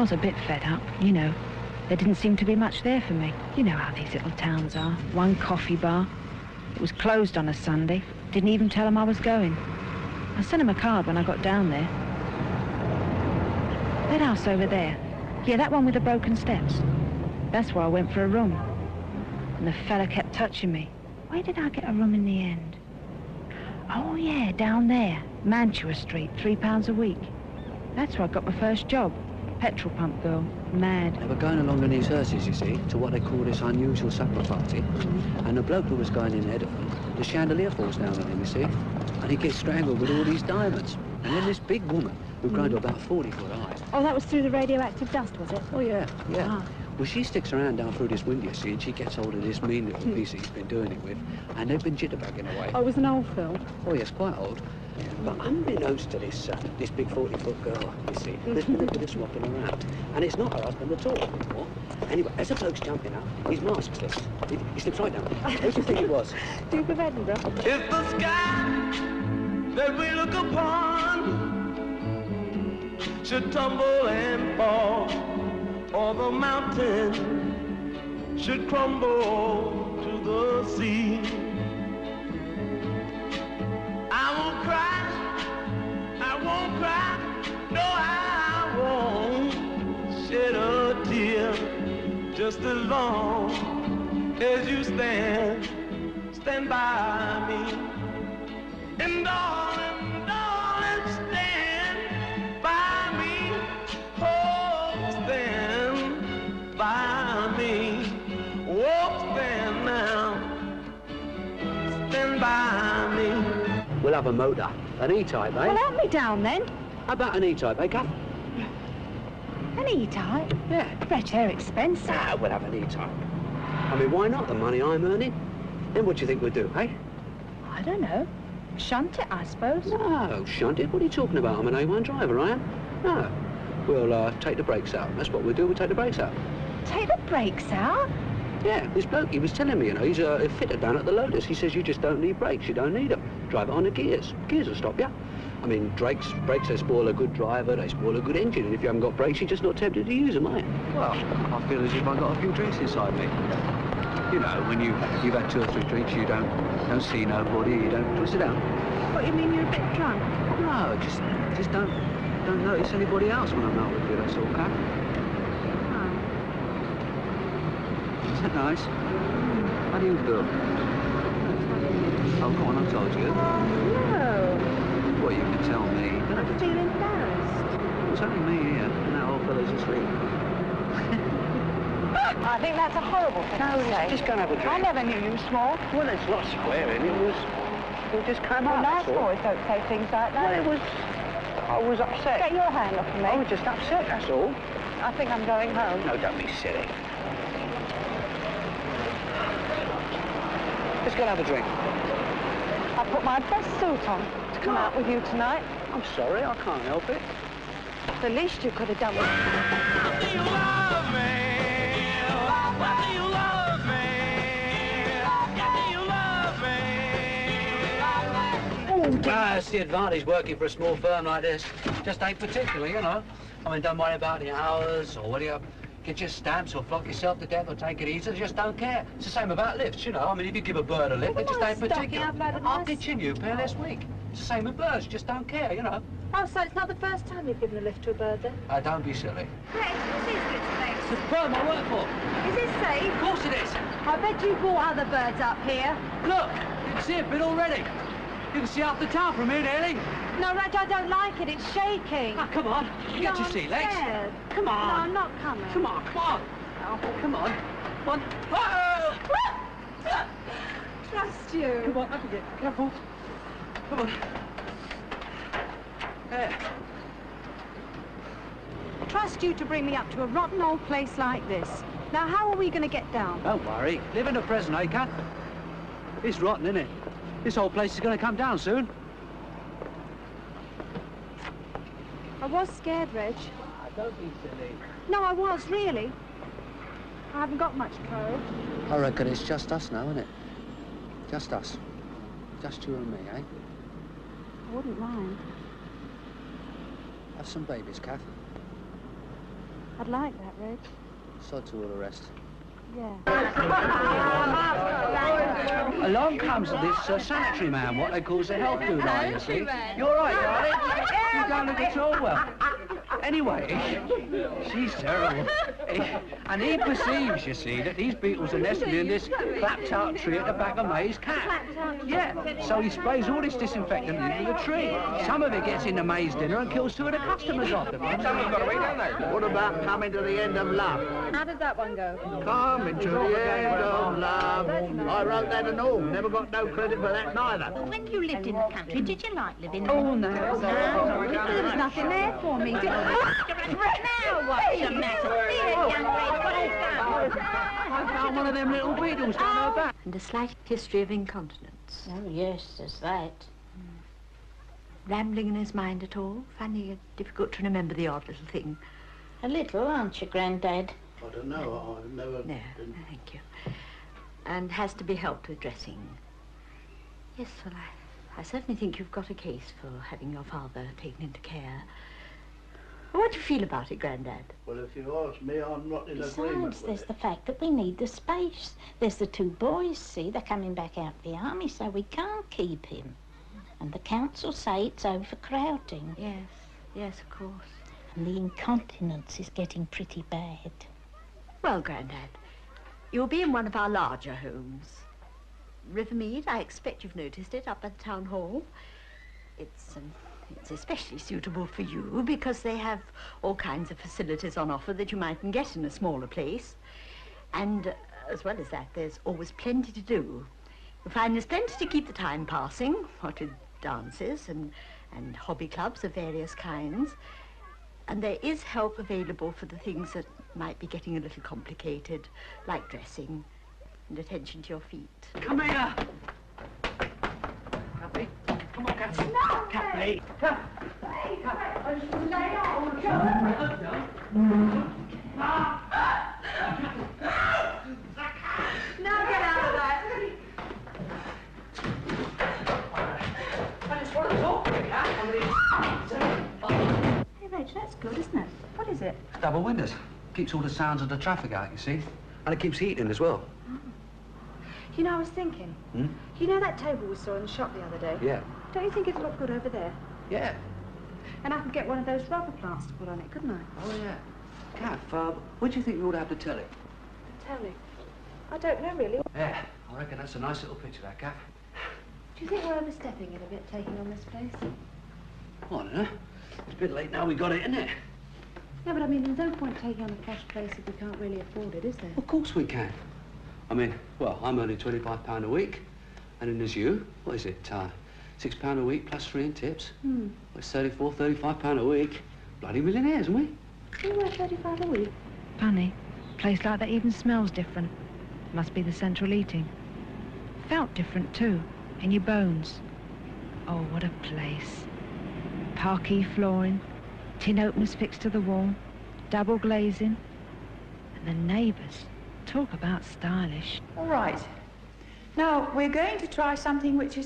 was a bit fed up, you know. There didn't seem to be much there for me. You know how these little towns are. One coffee bar. It was closed on a Sunday. Didn't even tell them I was going. I sent him a card when I got down there. That house over there. Yeah, that one with the broken steps. That's where I went for a room. And the fella kept touching me. Where did I get a room in the end? Oh, yeah, down there. Mantua Street, £3 a week. That's where I got my first job. Petrol pump girl. Mad. They were going along in these hearses, you see, to what they call this unusual supper party. And the bloke who was going in ahead of them, the chandelier falls down on him, you see. And he gets strangled with all these diamonds. And then this big woman, who'd grown to about 40 foot high. Oh, that was through the radioactive dust, was it? Oh, yeah, yeah. Ah. Well, she sticks around down through this window, you see, and she gets hold of this mean little piece that he's been doing it with. And they've been jitterbugging away. Oh, it was an old film. Oh, yes, quite old. But unbeknownst to this big 40-foot girl, you see, there's been a bit of swapping around. And it's not her husband at all anymore. Anyway, as the bloke's jumping up, his mask slips. He slips right down. Who do you think it was? Duke of Edinburgh. If the sky that we look upon should tumble and fall, or the mountain should crumble to the sea, I won't cry, no, I won't shed a tear, just as long as you stand by me. And darling, stand by me, oh, stand by me, oh, stand now, stand by me. We'll have a motor. An E-type, eh? Well, help me down, then. How about an E-type, eh, Kath? An E-type? Yeah. Fresh air expensive. Ah, we'll have an E-type. I mean, why not? The money I'm earning. Then what do you think we'll do, eh? I don't know. Shunt it, I suppose. No, shunt it. What are you talking about? I'm an A1 driver, I am. No. We'll take the brakes out. That's what we'll do. We'll take the brakes out. Take the brakes out? Yeah, this bloke, he was telling me, you know, he's a fitter down at the Lotus. He says you just don't need brakes. You don't need them. Drive it on the gears. Gears will stop you. I mean, brakes, they spoil a good driver, they spoil a good engine, and if you haven't got brakes, you're just not tempted to use them, are you? Well, I feel as if I've got a few drinks inside me. You know, when you've had 2 or 3 drinks, you don't see nobody, you don't sit down. What, you mean you're a bit drunk? No, just don't notice anybody else when I'm out with you, that's all, Kat. Oh. Isn't that nice? How do you feel? Oh, come on, I told you. No. Well, you can tell me. I feel embarrassed. It's only me here, and that old fella's asleep. I think that's a horrible thing to say. Just go and have a drink. I never knew you were small. Well, it's not swearing, it just came out. Nice boys don't say things like that. Well, I was upset. Get your hand off of me. I was just upset, that's all. I think I'm going home. No, don't be silly. Let's go and have a drink. I put my best suit on to come out with you tonight. I'm sorry, I can't help it. The least you could have done was... Do you love me? Do you love me? Do you love me? That's the advantage working for a small firm like this. Just ain't particular, you know. I mean, don't worry about the hours or whether you get your stamps or flog yourself to death or take it easy. They just don't care. It's the same about lifts, you know. I mean, if you give a bird a lift, they just ain't particular. I'll ditching you pair this week. It's the same with birds, just don't care, you know. Oh, so it's not the first time you've given a lift to a bird, then? Don't be silly. Great, what's this place? It's the firm I work for. Is it safe? Of course it is. I bet you brought other birds up here. Look, you can see a bit already. You can see half the town from here, nearly. No, Reg, I don't like it. It's shaking. Oh, come on. You get your sea legs. Scared. Come on. No, I'm not coming. Come on, come on. Oh, come on. Come on. Whoa! Trust you. Come on, up again. Careful. Come on. There. Trust you to bring me up to a rotten old place like this. Now, how are we going to get down? Don't worry. Live in the present, eh, Kat? It's rotten, isn't it? This whole place is going to come down soon. I was scared, Reg. Don't be silly. No, I was, really. I haven't got much courage. I reckon it's just us now, isn't it? Just us. Just you and me, eh? I wouldn't mind. Have some babies, Kath. I'd like that, Reg. So to all the rest. Yeah. Along comes this sanitary man, what they call the health dude, you see. You're right, darling. You don't look at all well. Anyway, she's terrible. And he perceives, you see, that these beetles are nesting in this clapped-out tree at the back of May's cat. Yeah, so he sprays all this disinfectant into the tree. Some of it gets into May's dinner and kills 2 of the customers off the bunch. What about coming to the end of love? How does that one go? Coming to the end of love. I wrote that and all. Never got no credit for that neither. Well, when you lived in the country, did you like living there? Oh, no. There was nothing there for me. Now what's the matter? Here, young lady, what is that? I found one of them little beetles down her back. And a slight history of incontinence. Oh, yes, there's that. Rambling in his mind at all? Finding it difficult to remember the odd little thing? A little, aren't you, Grandad? I don't know. I've never... No, thank you. And has to be helped with dressing. Yes, well, I certainly think you've got a case for having your father taken into care. What do you feel about it, Grandad? Well, if you ask me, I'm not in agreement Besides, with there's it. the fact that we need the space. There's the 2 boys, see, they're coming back out of the army, so we can't keep him. And the council say it's overcrowding. Yes, yes, of course. And the incontinence is getting pretty bad. Well, Grandad, you'll be in one of our larger homes. Rivermead, I expect you've noticed it, up at the town hall. It's especially suitable for you because they have all kinds of facilities on offer that you mightn't get in a smaller place. And as well as that, there's always plenty to do. You'll find there's plenty to keep the time passing, what with dances and hobby clubs of various kinds. And there is help available for the things that might be getting a little complicated, like dressing and attention to your feet. Come here. Cathy. Come on, Cathy. No, Cathy. Now get out of that. I just want to talk to you, Cat. Hey, Rach, that's good, isn't it? What is it? Double windows. Keeps all the sounds of the traffic out, you see. And it keeps heating as well. You know, I was thinking. You know that table we saw in the shop the other day? Yeah. Don't you think it'd look good over there? Yeah. And I could get one of those rubber plants to put on it, couldn't I? Oh, yeah. Kath, what do you think we ought to have to tell it? Tell me. I don't know, really. Yeah, I reckon that's a nice little picture, that, Kath. Do you think we're overstepping it a bit, taking on this place? Oh, I don't know. It's a bit late now we got it, isn't it? Yeah, but I mean, there's no point taking on a posh place if we can't really afford it, is there? Of course we can. I mean, well, I'm earning £25 a week. And then there's you. What is it? £6 a week plus 3 in tips. Well, it's £35 a week. Bloody millionaires, aren't we? You work 35 a week. Funny. A place like that even smells different. Must be the central heating. Felt different too, in your bones. Oh, what a place. Parquet flooring, tin openers fixed to the wall, double glazing. And the neighbours. Talk about stylish. All right. Now, we're going to try something which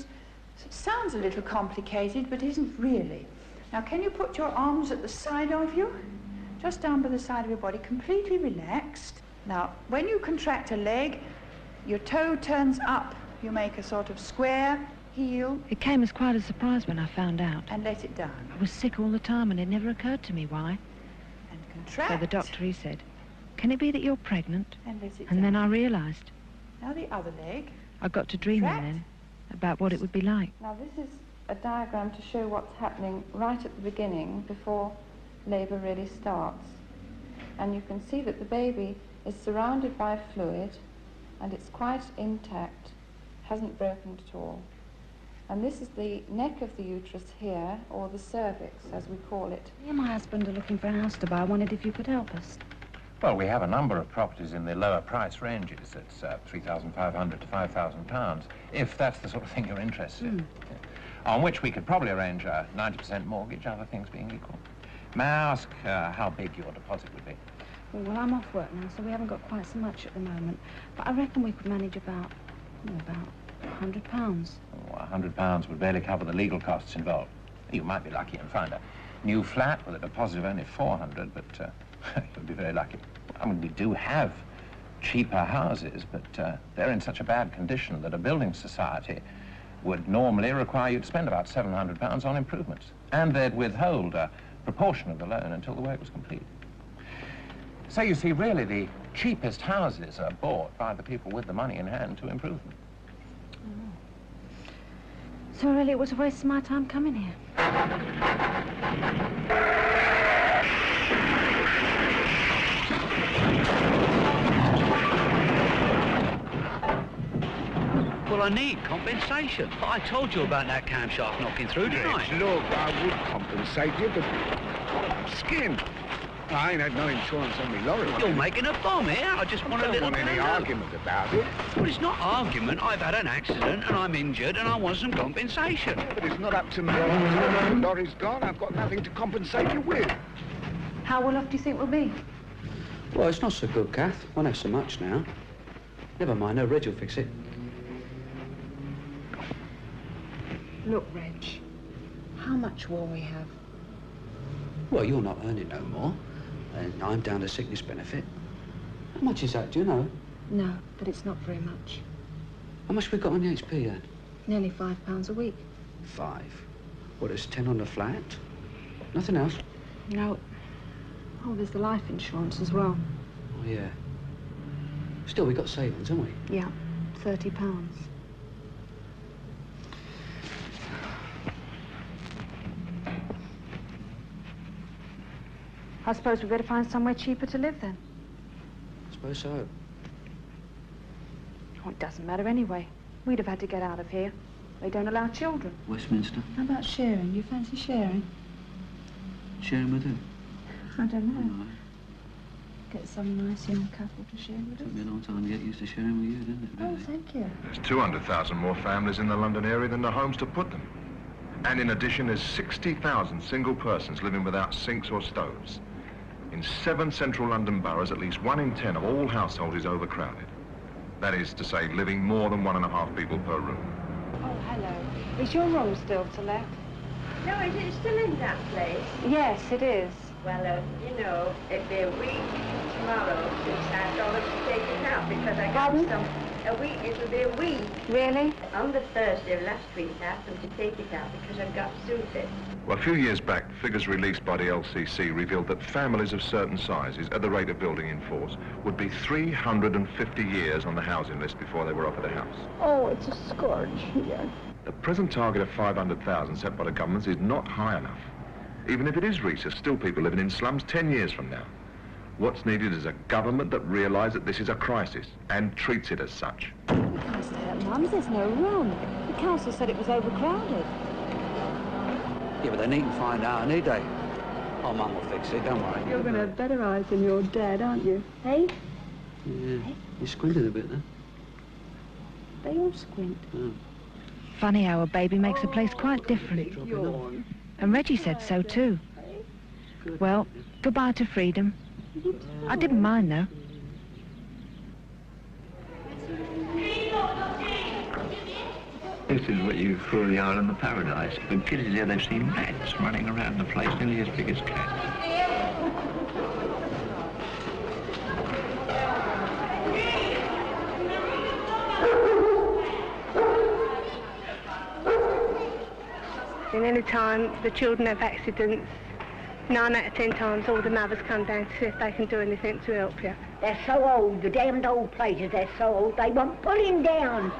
sounds a little complicated, but isn't really. Now, can you put your arms at the side of you? Just down by the side of your body, completely relaxed. Now, when you contract a leg, your toe turns up. You make a sort of square heel. It came as quite a surprise when I found out. And let it down. I was sick all the time and it never occurred to me why. And contract. So the doctor, he said, can it be that you're pregnant? And let it down. And then I realised. Now the other leg. I got to dreaming then about what it would be like. Now this is a diagram to show what's happening right at the beginning before labour really starts. And you can see that the baby is surrounded by fluid and it's quite intact, hasn't broken at all. And this is the neck of the uterus here, or the cervix as we call it. Me and my husband are looking for a house to buy. I wondered if you could help us. Well, we have a number of properties in the lower price ranges. It's £3,500 to £5,000, if that's the sort of thing you're interested in. Yeah. On which we could probably arrange a 90% mortgage, other things being equal. May I ask how big your deposit would be? Well, I'm off work now, so we haven't got quite so much at the moment. But I reckon we could manage about £100. Oh, £100 would barely cover the legal costs involved. You might be lucky and find a new flat with a deposit of only £400, but You'll be very lucky. I mean, we do have cheaper houses, but they're in such a bad condition that a building society would normally require you to spend about £700 on improvements. And they'd withhold a proportion of the loan until the work was complete. So you see, really, the cheapest houses are bought by the people with the money in hand to improve them. So really, it was a waste of my time coming here. Well, I need compensation. I told you about that camshaft knocking through, didn't I? Look, I would compensate you, but skin. I ain't had no insurance on me lorry. You're making a bomb here. I just want a little... I don't want any argument about it. Well, it's not argument. I've had an accident and I'm injured and I want some compensation. Yeah, but it's not up to me. The lorry's gone. I've got nothing to compensate you with. How well off do you think we'll be? Well, it's not so good, Kath. Won't have so much now. Never mind, no, Reg will fix it. Look, Reg, how much will we have? Well, you're not earning no more, and I'm down to sickness benefit. How much is that, do you know? No, but it's not very much. How much we got on the HP then? Nearly £5 a week. 5? What, there's 10 on the flat? Nothing else? No. Oh, there's the life insurance as well. Oh, yeah. Still, we got savings, haven't we? Yeah, £30. I suppose we better find somewhere cheaper to live then. I suppose so. Oh, it doesn't matter anyway. We'd have had to get out of here. They don't allow children. Westminster. How about sharing? Do you fancy sharing? Sharing with who? I don't know. All right. Get some nice young couple to share with us. Took me a long time to get used to sharing with you, didn't it, really? Oh, thank you. There's 200,000 more families in the London area than there are homes to put them. And in addition, there's 60,000 single persons living without sinks or stoves. In 7 central London boroughs, at least 1 in 10 of all households is overcrowded. That is to say, living more than 1.5 people per room. Oh, hello. Is your room still to let? No, is it still in that place? Yes, it is. Well, you know, it'll be a week tomorrow since I've gone up to take it out because I got some... It'll be a week. Really? On the Thursday of last week, I asked them to take it out because I've got suited. Well, a few years back, figures released by the LCC revealed that families of certain sizes, at the rate of building in force, would be 350 years on the housing list before they were offered a house. Oh, it's a scourge here. The present target of 500,000 set by the governments is not high enough. Even if it is reached, there's still people living in slums 10 years from now. What's needed is a government that realises that this is a crisis and treats it as such. We can't stay at Mum's, there's no room. The council said it was overcrowded. Yeah, but they needn't find out, need they? Oh, Mum will fix it, don't worry. You're going to have better eyes than your dad, aren't you? Hey? Yeah, you squinted a bit then. They all squint. Oh. Funny how a baby makes a place quite different. And Reggie said so too. Well, goodbye to freedom. I didn't mind though. This is what you call the island of paradise. The kids here, they've seen rats running around the place nearly as big as cats. And any time the children have accidents, 9 out of 10 times all the mothers come down to see if they can do anything to help you. They're so old, the damned old places, they're so old, they won't pull him down.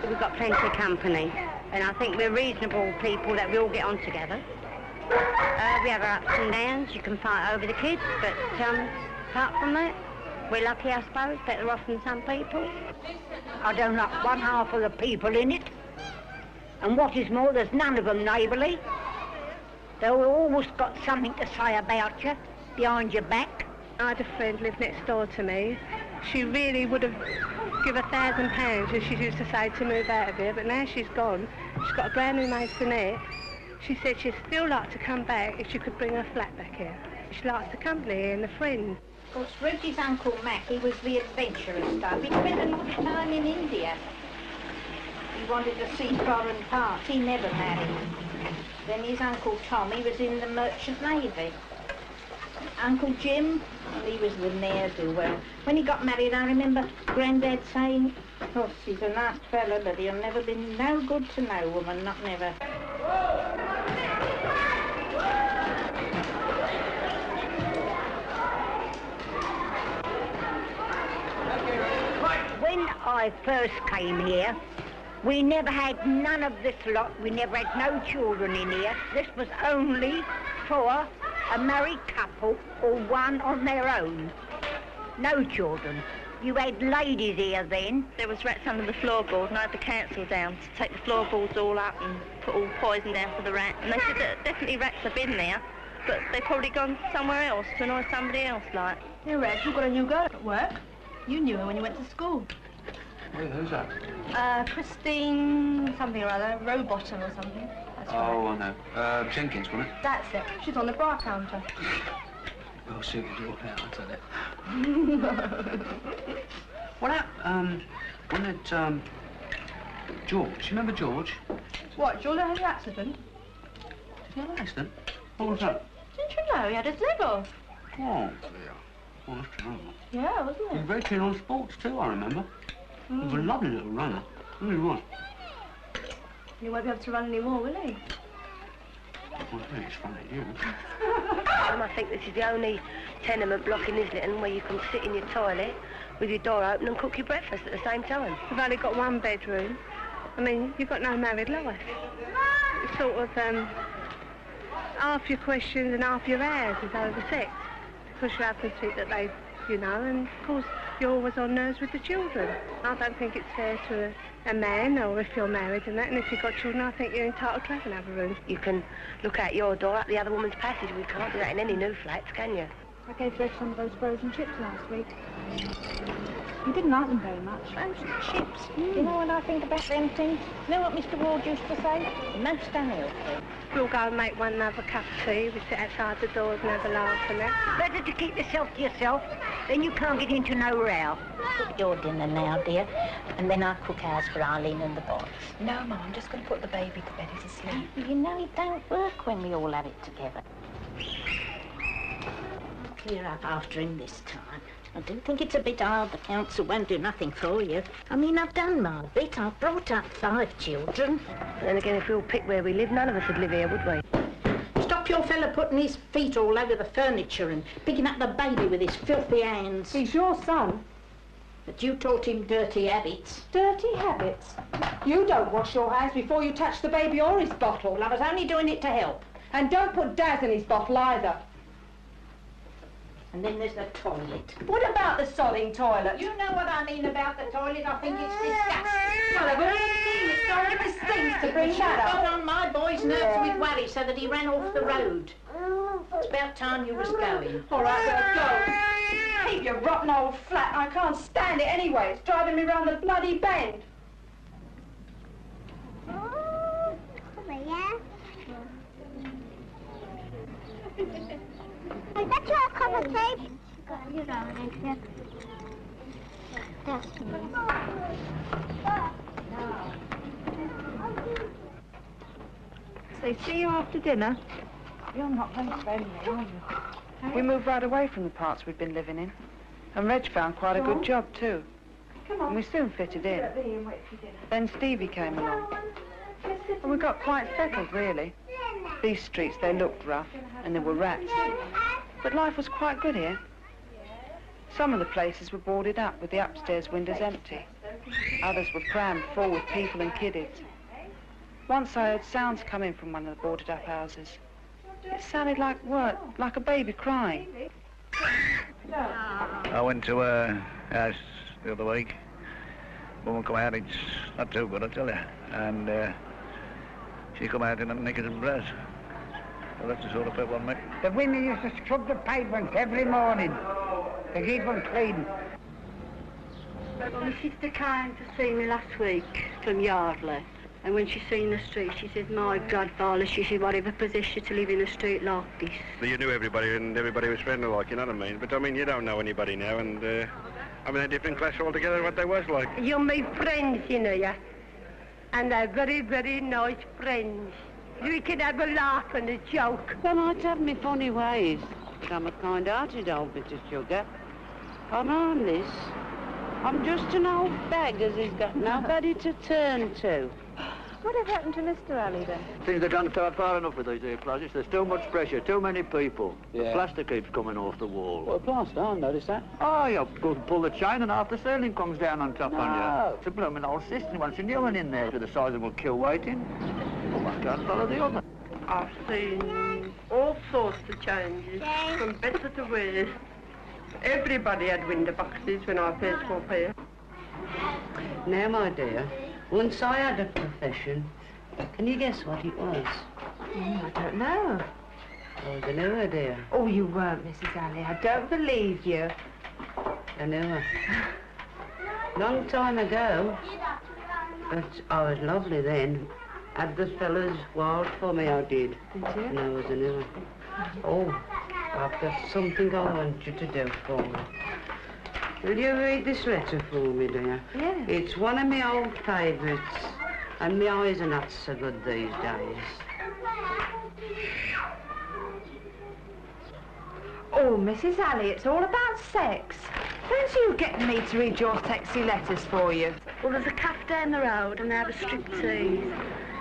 We've got plenty of company, and I think we're reasonable people that we all get on together. We have our ups and downs, you can fight over the kids, but apart from that, we're lucky, I suppose, better off than some people. I don't like one half of the people in it. And what is more, there's none of them neighbourly. They've always got something to say about you, behind your back. I had a friend live next door to me. She really would have given £1,000, as she used to say, to move out of here, but now she's gone. She's got a brand new maisonette. She said she'd still like to come back if she could bring her flat back here. She likes the company here and the friends. Of course, Reggie's Uncle Mackie was the adventurous stuff. He spent a lot of time in India. He wanted to see foreign parts. He never married. Then his Uncle Tommy was in the Merchant Navy. Uncle Jim, well, he was the ne'er-do-well. When he got married, I remember Grandad saying, of course, he's a nice fella, but he'll never be no good to no woman, not never. When I first came here, we never had none of this lot. We never had no children in here. This was only for a married couple or one on their own. No children. You had ladies here then. There was rats under the floorboard, and I had the council down to take the floorboards all up and put all poison down for the rat. And they said that definitely rats have been there, but they've probably gone somewhere else to annoy somebody else, like. Hey, Reg, you've got a new girl at work. You knew her when you went to school. Wait, who's that? Christine something or other, Rowbottom or something. That's right. Oh, I know. Jenkins, wasn't it? That's it. She's on the bra counter. We'll see what you do about it, I'll tell you. What happened, when that, George, you remember George? What, George had an accident? Did he have an accident? What was that? Didn't you know he had his leg off? Oh, dear. Oh, that's terrible. Yeah, wasn't He it? was very keen on sports, too, I remember. He was a lovely little runner. He really was. He won't be able to run anymore, will he? Well, I think it's funny, you. I think this is the only tenement block in Islington where you can sit in your toilet with your door open and cook your breakfast at the same time. We've only got one bedroom. I mean, you've got no married life. It's sort of, half your questions and half your hours is over sex. Because you have to think that they, you know, and of course you're always on nerves with the children. I don't think it's fair to a man, or if you're married and that, and if you've got children, I think you're entitled to have another room. You can look out your door up the other woman's passage. We can't do that in any new flats, can you? I gave Reg some of those frozen chips last week. He didn't like them very much. Frozen chips. You know what I think about them things? You know what Mr. Ward used to say? Most unhealthy. We'll go and make one another cup of tea. We sit outside the doors and have a laugh and that. Better to keep yourself to yourself, then you can't get into no row. Cook your dinner now, dear, and then I'll cook ours for Arlene and the boys. No, Mum, I'm just going to put the baby to bed. He's asleep. You know it don't work when we all have it together. I'll clear up after him this time. I do think it's a bit hard the council won't do nothing for you. I mean, I've done my bit. I've brought up 5 children. And then again, if we all picked where we live, none of us would live here, would we? Stop your fella putting his feet all over the furniture and picking up the baby with his filthy hands. He's your son. But you taught him dirty habits. Dirty habits? You don't wash your hands before you touch the baby or his bottle. Well, I was only doing it to help. And don't put Daz in his bottle either. And then there's the toilet. What about the sodding toilet? You know what I mean about the toilet. I think it's disgusting. Well, I've already seen it. Horrendous things to bring that Got up. on my boy's nerves with worry so that he ran off the road. It's about time you was going. All right, well, go. Keep your rotten old flat. I can't stand it anyway. It's driving me round the bloody bend. Is that your cup of tea? You're right, that's So see you after dinner? You're not going to bed me, are you? We moved right away from the parts we'd been living in. And Reg found quite a good job, too. And we soon fitted in. Then Stevie came along. And we got quite settled, really. These streets, they looked rough, and there were rats. But life was quite good here. Some of the places were boarded up with the upstairs windows empty. Others were crammed full with people and kiddies. Once I heard sounds coming from one of the boarded up houses. It sounded like what? Like a baby crying. I went to a house the other week. Woman come out, it's not too good, I tell you. And she come out in a knickers and dress. So that's the sort of people I met. The women used to scrub the pavements every morning to keep them clean. Well, my sister came to see me last week from Yardley. And when she seen the street, she said, my God, Viola, she said, whatever possessed you to live in a street like this? But you knew everybody, and everybody was friendly like, you know what I mean? But, I mean, you don't know anybody now, and, I mean, a different class altogether what they was like. You're my friends, you know, yeah? And they're very, very nice friends. We can have a laugh and a joke. They might have me funny ways, But I'm a kind-hearted old bit of sugar. I'm harmless. I'm just an old bag as has got nobody to turn to. Whatever happened to Mr. Alley, then? Things have gone far enough with these here closets. There's too much pressure, too many people. The plaster keeps coming off the wall. Well, plaster, I noticed that. Oh, you go and pull the chain and half the ceiling comes down on top on you. It's a blooming old system. Once a new one in there to the size of a kill waiting. One can't follow the other. I've seen all sorts of changes, from better to worse. Everybody had window boxes when I first got here. Now, my dear, once I had a profession. Can you guess what it was? I don't know. I was a newer, dear. Oh, you weren't, Mrs. Alley. I don't believe you. A newer. Long time ago. But I was lovely then. Had the fellas wild for me, I did. Did you? And I was a newer. Oh, I've got something I want you to do for me. Will you read this letter for me, dear? Yes. It's one of my old favourites. And my eyes are not so good these days. Oh, Mrs. Alley, it's all about sex. Don't you get me to read your sexy letters for you? Well, there's a cafe down the road and they have a striptease.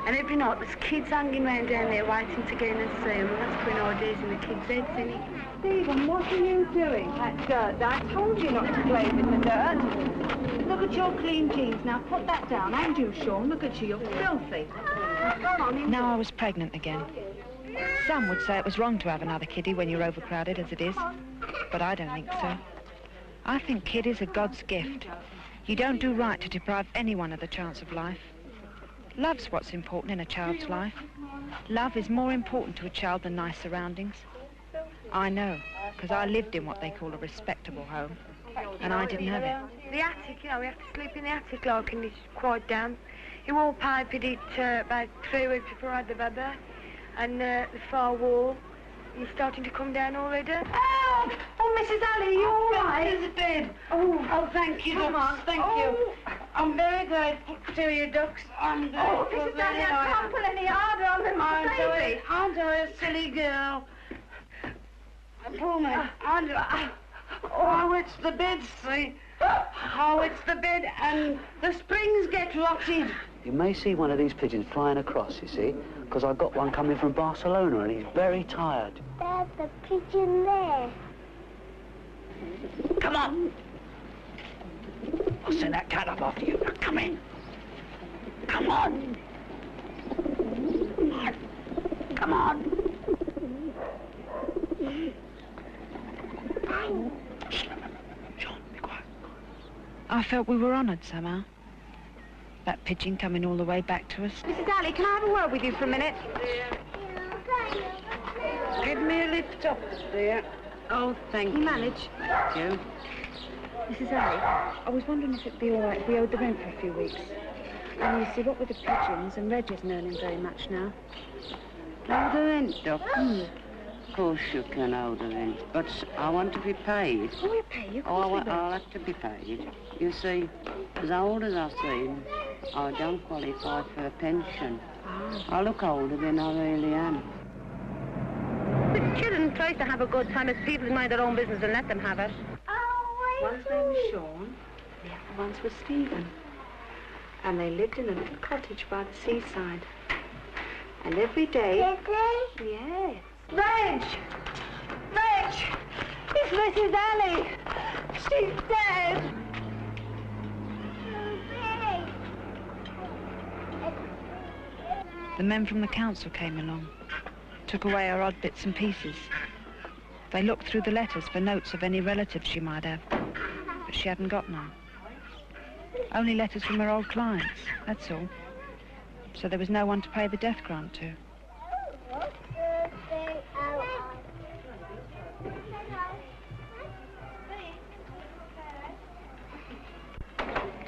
And every night there's kids hanging round down there waiting to get in and see them. And that's putting ideas in the kids' heads, isn't it? Stephen, what are you doing? That dirt. I told you not to play with the dirt. Look at your clean jeans. Now put that down. And you, Sean. Look at you. You're filthy. Now, come on. Now I was pregnant again. Some would say it was wrong to have another kiddie when you're overcrowded as it is. But I don't think so. I think kiddies are God's gift. You don't do right to deprive anyone of the chance of life. Love's what's important in a child's life. Love is more important to a child than nice surroundings. I know, because I lived in what they call a respectable home, and I didn't have it. The attic, you know, we have to sleep in the attic like, and it's quite damp. He wallpapered it about 3 weeks before I had the baby. And the far wall is starting to come down already. Oh, Mrs. Alley, you all right? There's a bed. Oh, thank you, ducks. Thank you. I'm very grateful to you, ducks. I'm Mrs. Alley, I can't pull any harder on the baby. Aren't I a silly girl? Pull me. Oh, it's the bed, see? Oh, it's the bed, and the springs get rotted. You may see one of these pigeons flying across, you see, because I've got one coming from Barcelona and he's very tired. There's the pigeon there. Come on! I'll send that cat up after you. Now, come in. Come on! Come on! Sean, be quiet. I felt we were honoured somehow. That pigeon coming all the way back to us. Mrs. Alley, can I have a word with you for a minute? Give me a lift up, dear. Oh, thank you. Can you manage? Thank you. Mrs. Alley, I was wondering if it'd be all right if we owed the rent for a few weeks. And you see, what with the pigeons, and Reg isn't earning very much now. Oh, the rent, Doc. Of course you can owe the rent, but I want to be paid. Oh, we'll pay you. I'll have to be paid. You see, as old as I seem, I don't qualify for a pension. I look older than I really am. The children try to have a good time as people who mind their own business and let them have it. One's name was Sean, the other one's was Stephen. And they lived in a little cottage by the seaside. And every day... Did they? Yes. Reg! Reg! It's Mrs. Alley! She's dead! The men from the council came along, took away our odd bits and pieces. They looked through the letters for notes of any relatives she might have, but she hadn't got none. Only letters from her old clients, that's all. So there was no one to pay the death grant to.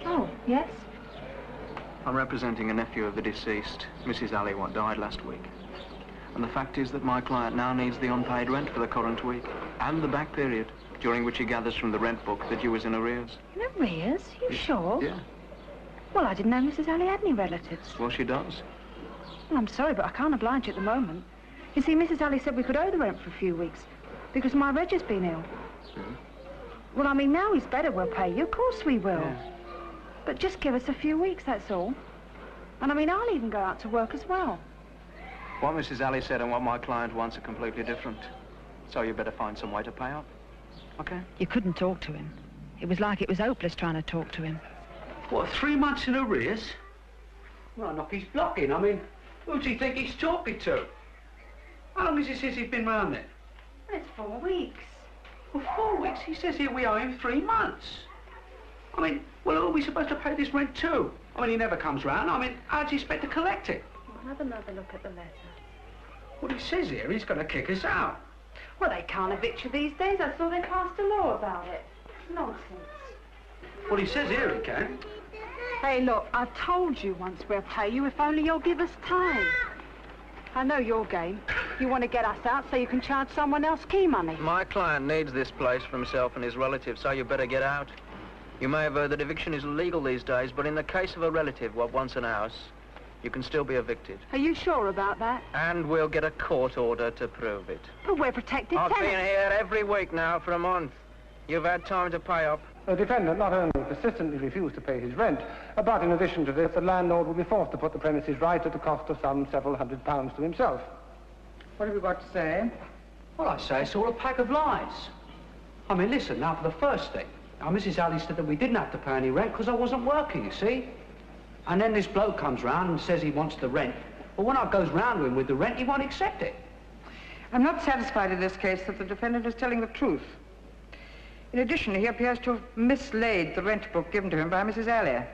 Oh, yes? I'm representing a nephew of the deceased, Mrs. Alley, what died last week. And the fact is that my client now needs the unpaid rent for the current week, and the back period, during which he gathers from the rent book that you was in arrears. In arrears? You sure? Yeah. Well, I didn't know Mrs. Alley had any relatives. Well, she does. Well, I'm sorry, but I can't oblige you at the moment. You see, Mrs. Alley said we could owe the rent for a few weeks Because my Reg has been ill. Well, I mean, now he's better, we'll pay you. Of course we will. Yeah. But just give us a few weeks, that's all. And I mean, I'll even go out to work as well. What Mrs. Alley said and what my client wants are completely different. So you better find some way to pay up. Okay? You couldn't talk to him. It was like it was hopeless trying to talk to him. What, 3 months in arrears? Well, knock his block in. I mean, who does he think he's talking to? How long is it since he's been round there? It's 4 weeks. Well, 4 weeks? He says here we owe him 3 months. I mean, well, who are we supposed to pay this rent to? I mean, he never comes round. I mean, how do you expect to collect it? We'll have another look at the letter. Well, he says here he's going to kick us out. Well, they can't evict you these days. I saw they passed a law about it. Nonsense. Well, he says here he can. Hey, look, I told you once we'll pay you if only you'll give us time. I know your game. You want to get us out so you can charge someone else key money. My client needs this place for himself and his relatives, so you better get out. You may have heard that eviction is illegal these days, but in the case of a relative what wants an house, you can still be evicted. Are you sure about that? And we'll get a court order to prove it. But we're protected I've tenants. been here every week now for a month. You've had time to pay up. The defendant not only persistently refused to pay his rent, but in addition to this, the landlord will be forced to put the premises right at the cost of some several £100s to himself. What have you got to say? Well, I say it's all a pack of lies. I mean, listen, now for the first thing. Now, Mrs. Alley said that we didn't have to pay any rent because I wasn't working, you see? And then this bloke comes round and says he wants the rent. But when I goes round to him with the rent, he won't accept it. I'm not satisfied in this case that the defendant is telling the truth. In addition, he appears to have mislaid the rent book given to him by Mrs. Alley.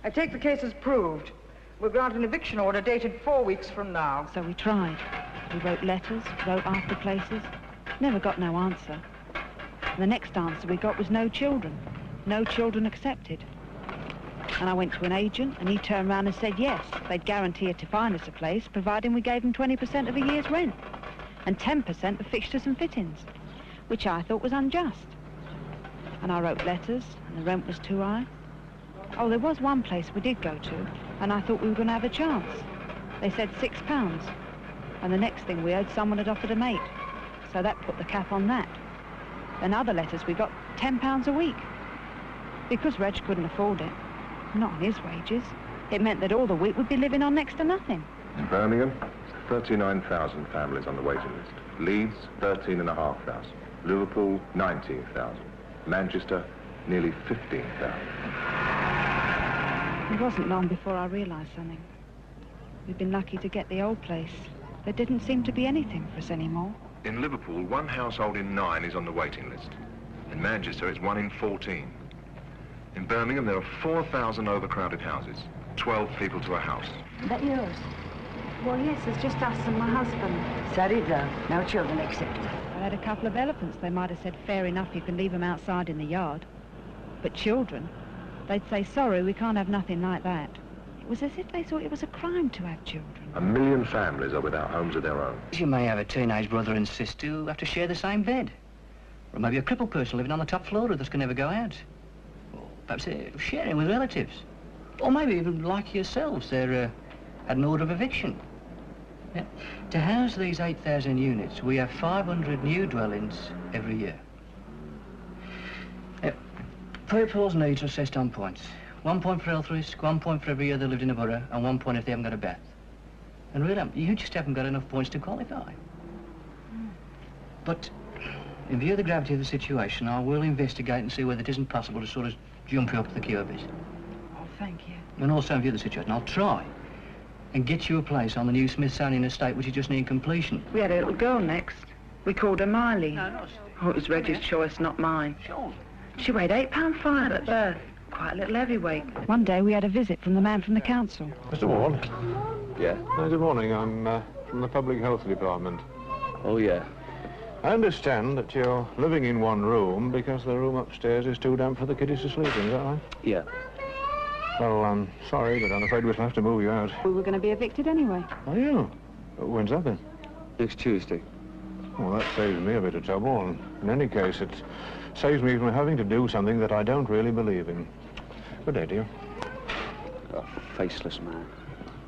I take the case as proved. We'll grant an eviction order dated 4 weeks from now. So we tried. We wrote letters, wrote after places, never got no answer. And the next answer we got was no children. No children accepted. And I went to an agent, and he turned around and said yes, they'd guarantee to find us a place, providing we gave them 20% of a year's rent, and 10% of fixtures and fittings, which I thought was unjust. And I wrote letters, and the rent was too high. Oh, there was one place we did go to, and I thought we were going to have a chance. They said £6, and the next thing we heard, someone had offered a mate, so that put the cap on that. And other letters we got £10 a week, because Reg couldn't afford it. Not on his wages. It meant that all the week we'd be living on next to nothing. In Birmingham, 39,000 families on the waiting list. Leeds, 13,500. Liverpool, 19,000. Manchester, nearly 15,000. It wasn't long before I realised something. We'd been lucky to get the old place. There didn't seem to be anything for us anymore. In Liverpool, 1 household in 9 is on the waiting list. In Manchester, it's 1 in 14. In Birmingham, there are 4,000 overcrowded houses, 12 people to a house. Is that yours? Well, yes, it's just us and my husband. Sorry, though. No children accepted. I had a couple of elephants. They might have said, fair enough, you can leave them outside in the yard. But children, they'd say, sorry, we can't have nothing like that. It was as if they thought it was a crime to have children. 1 million families are without homes of their own. You may have a teenage brother and sister who have to share the same bed. Or maybe a crippled person living on the top floor that can never go out. Perhaps they're sharing with relatives. Or maybe even like yourselves, they're had an order of eviction. Yeah. To house these 8,000 units, we have 500 new dwellings every year. People's needs are assessed on points. 1 point for health risk, 1 point for every year they lived in a borough, and 1 point if they haven't got a bath. And really, you just haven't got enough points to qualify. But in view of the gravity of the situation, I will investigate and see whether it isn't possible to sort of jump you up to the queue a bit. Oh, thank you. And also in view of the situation, I'll try and get you a place on the new Smithsonian estate, which is just near completion. We had a little girl next. We called her Miley. No, not Oh, it was Reggie's choice, not mine. Sure. She weighed £8.5 at birth. Quite a little heavyweight. One day we had a visit from the man from the council. Mr. Ward? Yeah? Good morning. I'm from the Public Health Department. Oh, yeah. I understand that you're living in one room because the room upstairs is too damp for the kiddies to sleep in, is that right? Yeah. Well, I'm sorry, but I'm afraid we'll have to move you out. We were going to be evicted anyway. Are you? When's that then? Next Tuesday. Well, that saves me a bit of trouble, and in any case, it saves me from having to do something that I don't really believe in. Good day, dear. A faceless man.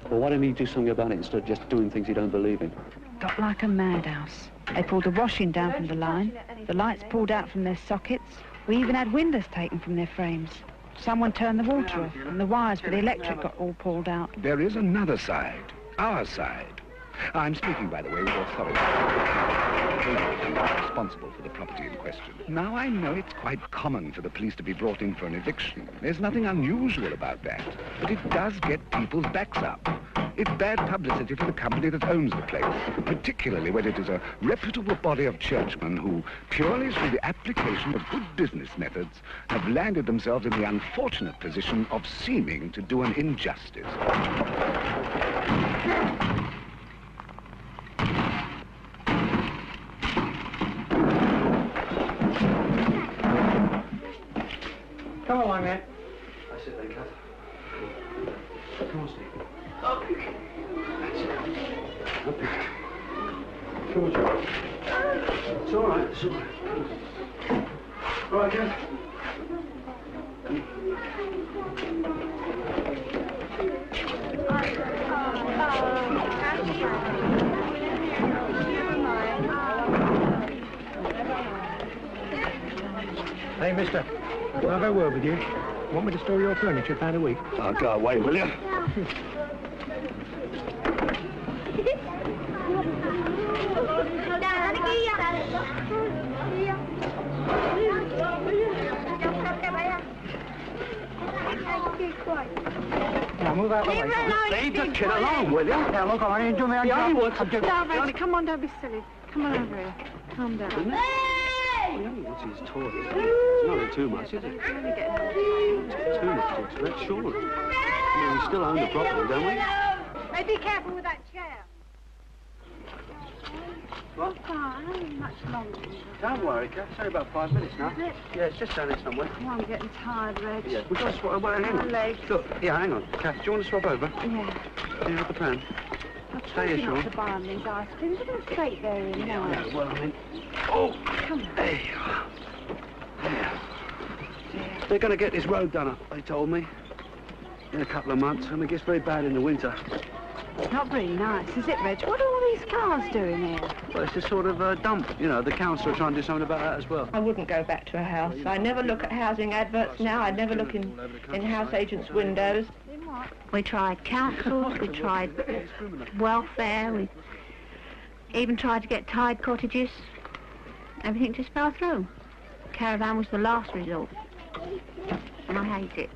Well, why don't you do something about it instead of just doing things you don't believe in? got like a madhouse. They pulled the washing down from the line, the lights pulled out from their sockets. We even had windows taken from their frames. Someone turned the water off, and the wires for the electric got all pulled out. There is another side, our side. I'm speaking, by the way, with authority. Responsible for the property in question. Now, I know it's quite common for the police to be brought in for an eviction. There's nothing unusual about that. But it does get people's backs up. It's bad publicity for the company that owns the place, particularly when it is a reputable body of churchmen who, purely through the application of good business methods, have landed themselves in the unfortunate position of seeming to do an injustice. Come along, man. That's it then, Cathy. Come on, Steve. Up. That's it. Up. Come on, Joe. It's all right, it's all right. All right, Cathy. Hey, mister. Can I have a word with you? Want me to store your furniture £1 a week? Oh, go away, will you? Now, move out the way. Leave the kid alone, will you? Now, look, I didn't do my own Yeah, job. Johnny, come on, don't be silly. Come on over here. Calm down. He only wants his toys. It's not too much, is it? It's too much to expect, surely. I mean, we still own the property, don't we? Hey, be careful with that chair. What? Oh, how much longer? Don't worry, Kath. It's only about 5 minutes now. Is it? Yeah, it's just down here somewhere. Oh, I'm getting tired, Reg. Yeah, we should swap. Well, hang My on. legs. Look, yeah, hang on. Kath, do you want to swap over? Yeah. Yeah, have the plan. I'll Stay try here, not Sean. to buy them these ice creams. Look how straight they're in now. Yeah, well, I mean... Oh! Come on. There you are. Yeah. They're going to get this road done up, they told me. In a couple of months. I mean, it gets very bad in the winter. It's not very nice, is it, Reg? What are all these cars doing here? Well, it's a sort of dump. You know, the council are trying to do something about that as well. I wouldn't go back to a house. I never look at housing adverts now. I never look in house agents' windows. We tried councils, we tried welfare, we even tried to get tied cottages. Everything just fell through. Caravan was the last resort. And I hate it.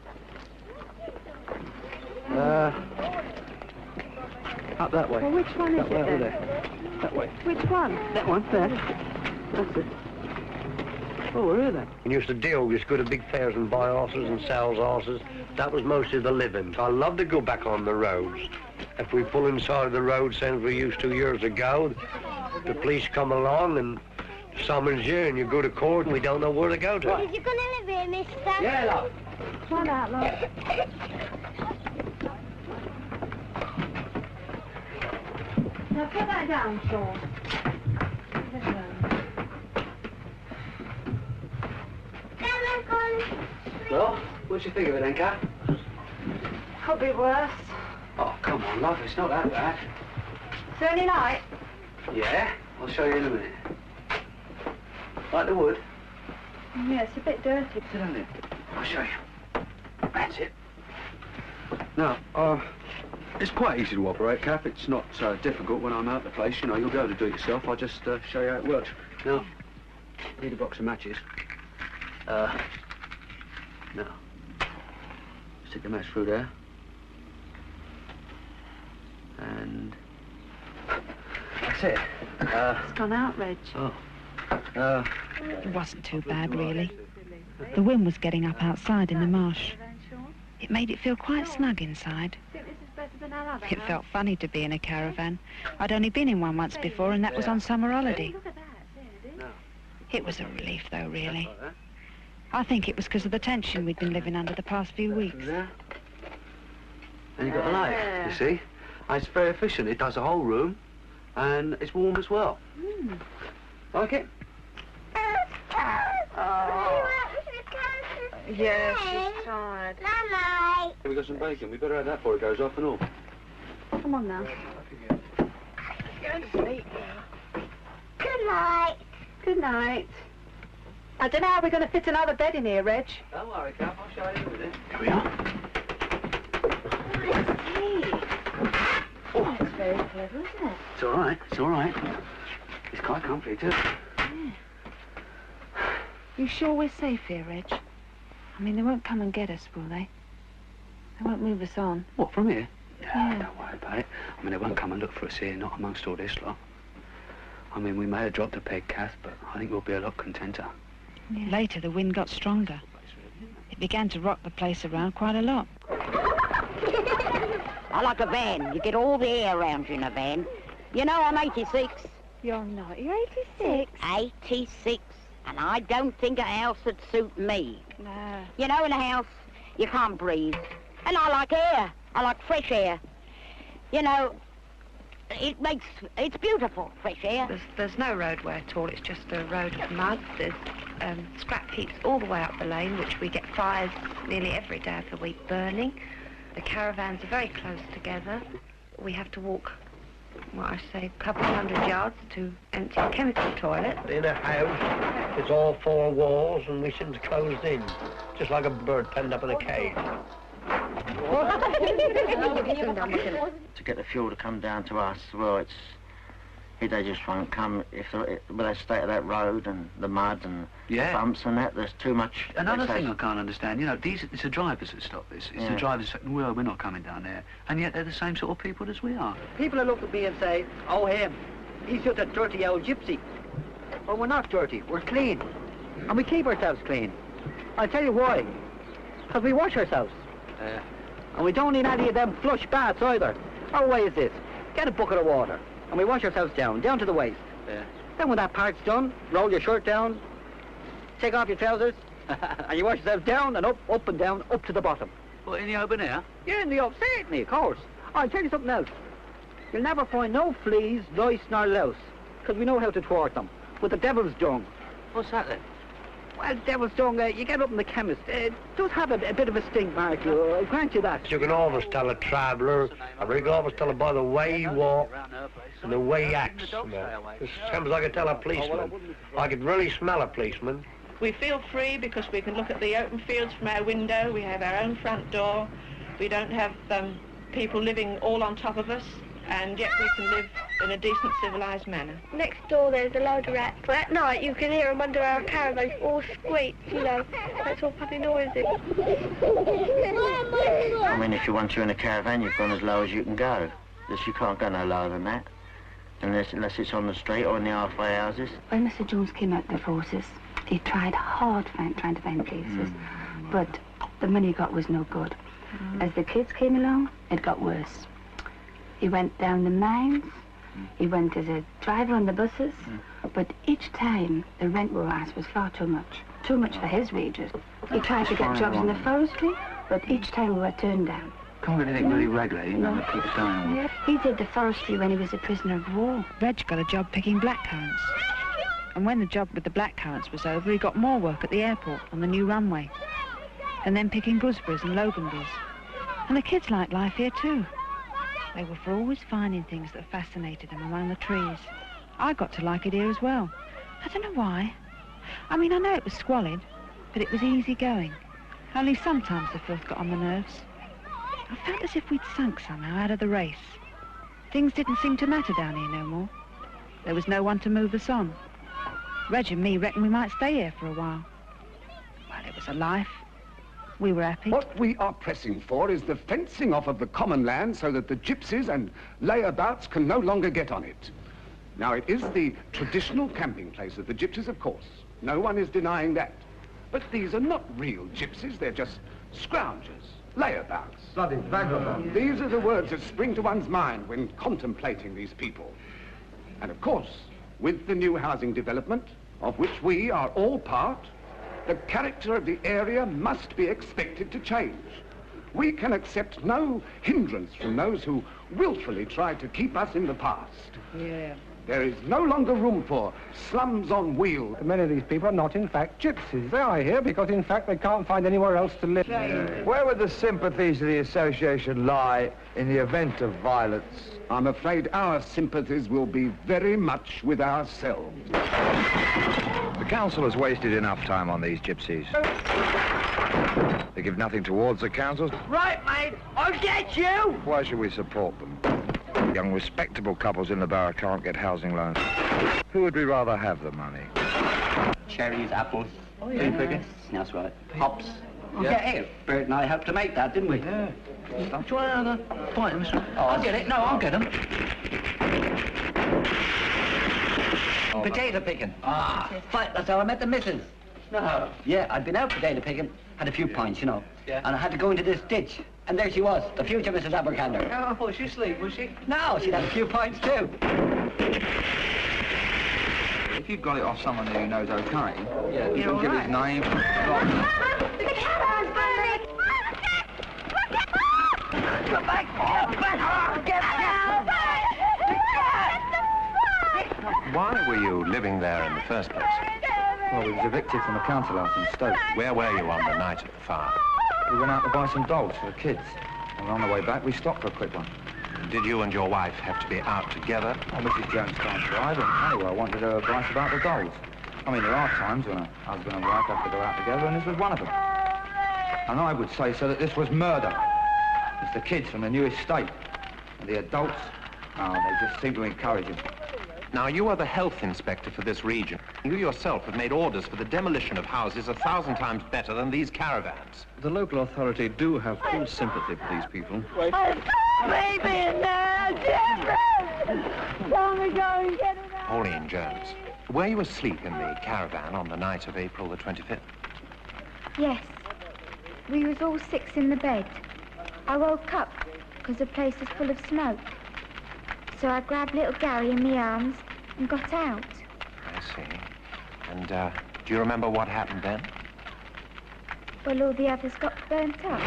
Up that way. Well, which one is that way, it over then? there. That way. Which one? That one, there. That's it. Oh, we're here then. We used to deal with go to big fairs and buy horses and sell horses. That was mostly the living. I love to go back on the roads. If we pull inside the road, same as we used to years ago, the police come along and summons you and you go to court and we don't know where to go to. Is you going to live here, mister? Yeah, love. Come on out, love. Now put that down, Sean. Well, what do you think of it then, Kat? Could be worse. Oh, come on, love, it's not that bad. Is there any light? Yeah, I'll show you in a minute. Like the wood? Yeah, it's a bit dirty. Sit down here. I'll show you. That's it. Now, it's quite easy to operate, Kath. It's not difficult when I'm out of the place. You know, you'll be able to do it yourself. I'll just show you how it works. Now, need a box of matches. Now, stick the match through there. And that's it. It's gone out, Reg. Oh. It wasn't too bad, really. The wind was getting up outside in the marsh. It made it feel quite snug inside. It felt funny to be in a caravan. I'd only been in one once before, and that was on summer holiday. It was a relief, though, really. I think it was because of the tension we'd been living under the past few weeks. And you've got a light, you see? And it's very efficient. It does the whole room, and it's warm as well. Like it? Yeah, she's tired. We've got some bacon. We better have that before it goes off and all. Come on now. Go to sleep now. Good night. Good night. I don't know how we're going to fit another bed in here, Reg. Don't worry, Kath, I'll show you everything. Here we are. Oh, it's very clever, isn't it? It's all right, it's all right. It's quite comfy, too. Yeah. You sure we're safe here, Reg? I mean, they won't come and get us, will they? They won't move us on. What, from here? Yeah. Don't worry about it. I mean, they won't come and look for us here, not amongst all this lot. I mean, we may have dropped a peg, Kath, but I think we'll be a lot contenter. Yeah. Later, the wind got stronger. It began to rock the place around quite a lot. I like a van. You get all the air around you in a van. You know, I'm 86. You're not. You're 86. 86. And I don't think a house would suit me. No. You know, in a house, you can't breathe. And I like air. I like fresh air. You know, it's beautiful, fresh air. There's no roadway at all. It's just a road of mud. There's scrap heaps all the way up the lane, which we get fires nearly every day of the week burning. The caravans are very close together. We have to walk, what I say, a couple of 100 yards to empty a chemical toilet. In a house, it's all four walls and we seem closed in, just like a bird penned up in a cage. To get the fuel to come down to us, well, they just won't come with the state of that road and the mud and Yeah. bumps and that. There's too much. Another thing I can't understand, you know, it's the drivers that stop this. It's the drivers that say, well, we're not coming down there. And yet they're the same sort of people as we are. People will look at me and say, oh, him, he's just a dirty old gypsy. Well, we're not dirty, we're clean. And we keep ourselves clean. I'll tell you why. Because we wash ourselves. And we don't need any of them flush baths either. Our way is this. Get a bucket of water. And we wash ourselves down to the waist. Then when that part's done, roll your shirt down, take off your trousers, and you wash yourself down and up and down, up to the bottom. What, in the open air? Yeah, in the open, certainly, of course. I'll tell you something else. You'll never find no fleas, lice, nor louse, because we know how to thwart them, with the devil's dung. What's that then? Well, devil's dung, you get up in the chemist. It does have a bit of a stink, Mark, I'll grant you that. You can always tell a traveller, or you can always tell it by the way he walks and the way he acts. Sometimes I could tell a policeman. I could really smell a policeman. We feel free because we can look at the open fields from our window. We have our own front door. We don't have people living all on top of us, and yet we can live in a decent, civilised manner. Next door there's a load of rats, but at night you can hear them under our caravan all squeak, you know. That's all puppy noises. I mean, if you want to in a caravan, you've gone as low as you can go. Because you can't go no lower than that. Unless it's on the street or in the halfway houses. When Mr. Jones came out of the forces, he tried hard trying to find places, but the money he got was no good. As the kids came along, it got worse. He went down the mines, he went as a driver on the buses, but each time the rent we were asked was far too much for his wages. He tried to get jobs in the forestry, but each time we were turned down. Can't get anything really regular, you know, keep staying. Yeah. He did the forestry when he was a prisoner of war. Reg got a job picking blackcurrants. And when the job with the blackcurrants was over, he got more work at the airport on the new runway. And then picking gooseberries and loganberries. And the kids liked life here too. They were for always finding things that fascinated them among the trees. I got to like it here as well. I don't know why. I mean, I know it was squalid, but it was easy going. Only sometimes the filth got on the nerves. I felt as if we'd sunk somehow out of the race. Things didn't seem to matter down here no more. There was no one to move us on. Reg and me reckoned we might stay here for a while. Well, it was a life. We were happy. What we are pressing for is the fencing off of the common land so that the gypsies and layabouts can no longer get on it. Now, it is the traditional camping place of the gypsies, of course. No one is denying that. But these are not real gypsies. They're just scroungers, layabouts. Bloody vagabonds. These are the words that spring to one's mind when contemplating these people. And of course, with the new housing development, of which we are all part, the character of the area must be expected to change. We can accept no hindrance from those who willfully try to keep us in the past. Yeah. There is no longer room for slums on wheels. Many of these people are not, in fact, gypsies. They are here because, in fact, they can't find anywhere else to live. Where would the sympathies of the association lie in the event of violence? I'm afraid our sympathies will be very much with ourselves. The council has wasted enough time on these gypsies. They give nothing towards the council. Right, mate, I'll get you! Why should we support them? Young, respectable couples in the borough can't get housing loans. Who would we rather have the money? Cherries, apples, food pickers. That's right. Hops. Yeah, here. Bert and I helped to make that, didn't we? Yeah. Do you want another pint, Mr. Oh, I'll get it. No, I'll get them. Potato picking. Ah, that's how I met the missus. No. Yeah, I'd been out potato picking, had a few pints, you know. Yeah. And I had to go into this ditch. And there she was, the future Mrs. Abergander. Oh, was she asleep, was she? No, she'd had a few pints too. If you've got it off someone who knows okay, you can give his name. Come back! Why were you living there in the first place? Well, we was evicted from the council house in Stoke. Where were you on the night of the fire? We went out to buy some dolls for the kids. And on the way back, we stopped for a quick one. Did you and your wife have to be out together? Oh, Mrs. Jones can't drive, and anyway, I wanted her advice about the dolls. I mean, there are times when a husband and wife have to go out together, and this was one of them. And I would say so that this was murder. It's the kids from the new estate. And the adults, oh, they just seem to encourage him. Now, you are the health inspector for this region. You yourself have made orders for the demolition of houses 1,000 times better than these caravans. The local authority do have full sympathy for these people. Baby in there! Long ago and get it out! Pauline Jones, were you asleep in the caravan on the night of April the 25th? Yes. We was all six in the bed. I woke up because the place was full of smoke. So I grabbed little Gary in my arms and got out. I see. And, do you remember what happened then? Well, all the others got burnt up.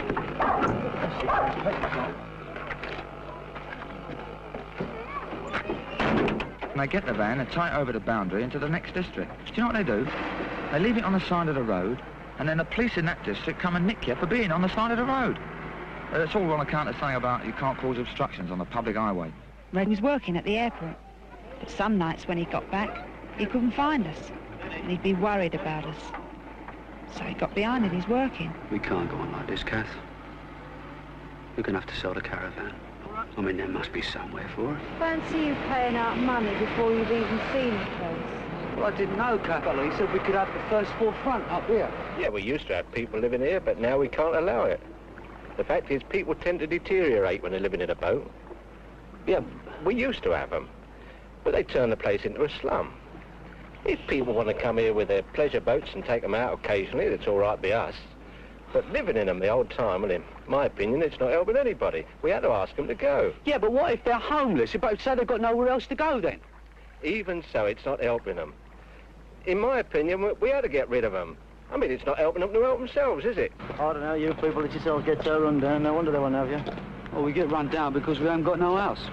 And they get the van and tie it over the boundary into the next district. Do you know what they do? They leave it on the side of the road, and then the police in that district come and nick you for being on the side of the road. It's all on account of saying about you can't cause obstructions on the public highway. He was working at the airport, but some nights when he got back, he couldn't find us, and he'd be worried about us. So he got behind it, he's working. We can't go on like this, Kath. We're going to have to sell the caravan. I mean, there must be somewhere for it. Fancy you paying out money before you've even seen the place. Well, I didn't know, Kath. He said we could have the first floor front up here. Yeah, we used to have people living here, but now we can't allow it. The fact is, people tend to deteriorate when they're living in a boat. Yeah, we used to have them, but they turned the place into a slum. If people want to come here with their pleasure boats and take them out occasionally, it's all right by us. But living in them the old time, well, in my opinion, it's not helping anybody. We had to ask them to go. Yeah, but what if they're homeless? If say they've got nowhere else to go, then? Even so, it's not helping them. In my opinion, we had to get rid of them. I mean, it's not helping them to help themselves, is it? I don't know, you people let yourselves get so run down. No wonder they won't have you. Well, we get run down because we haven't got no house.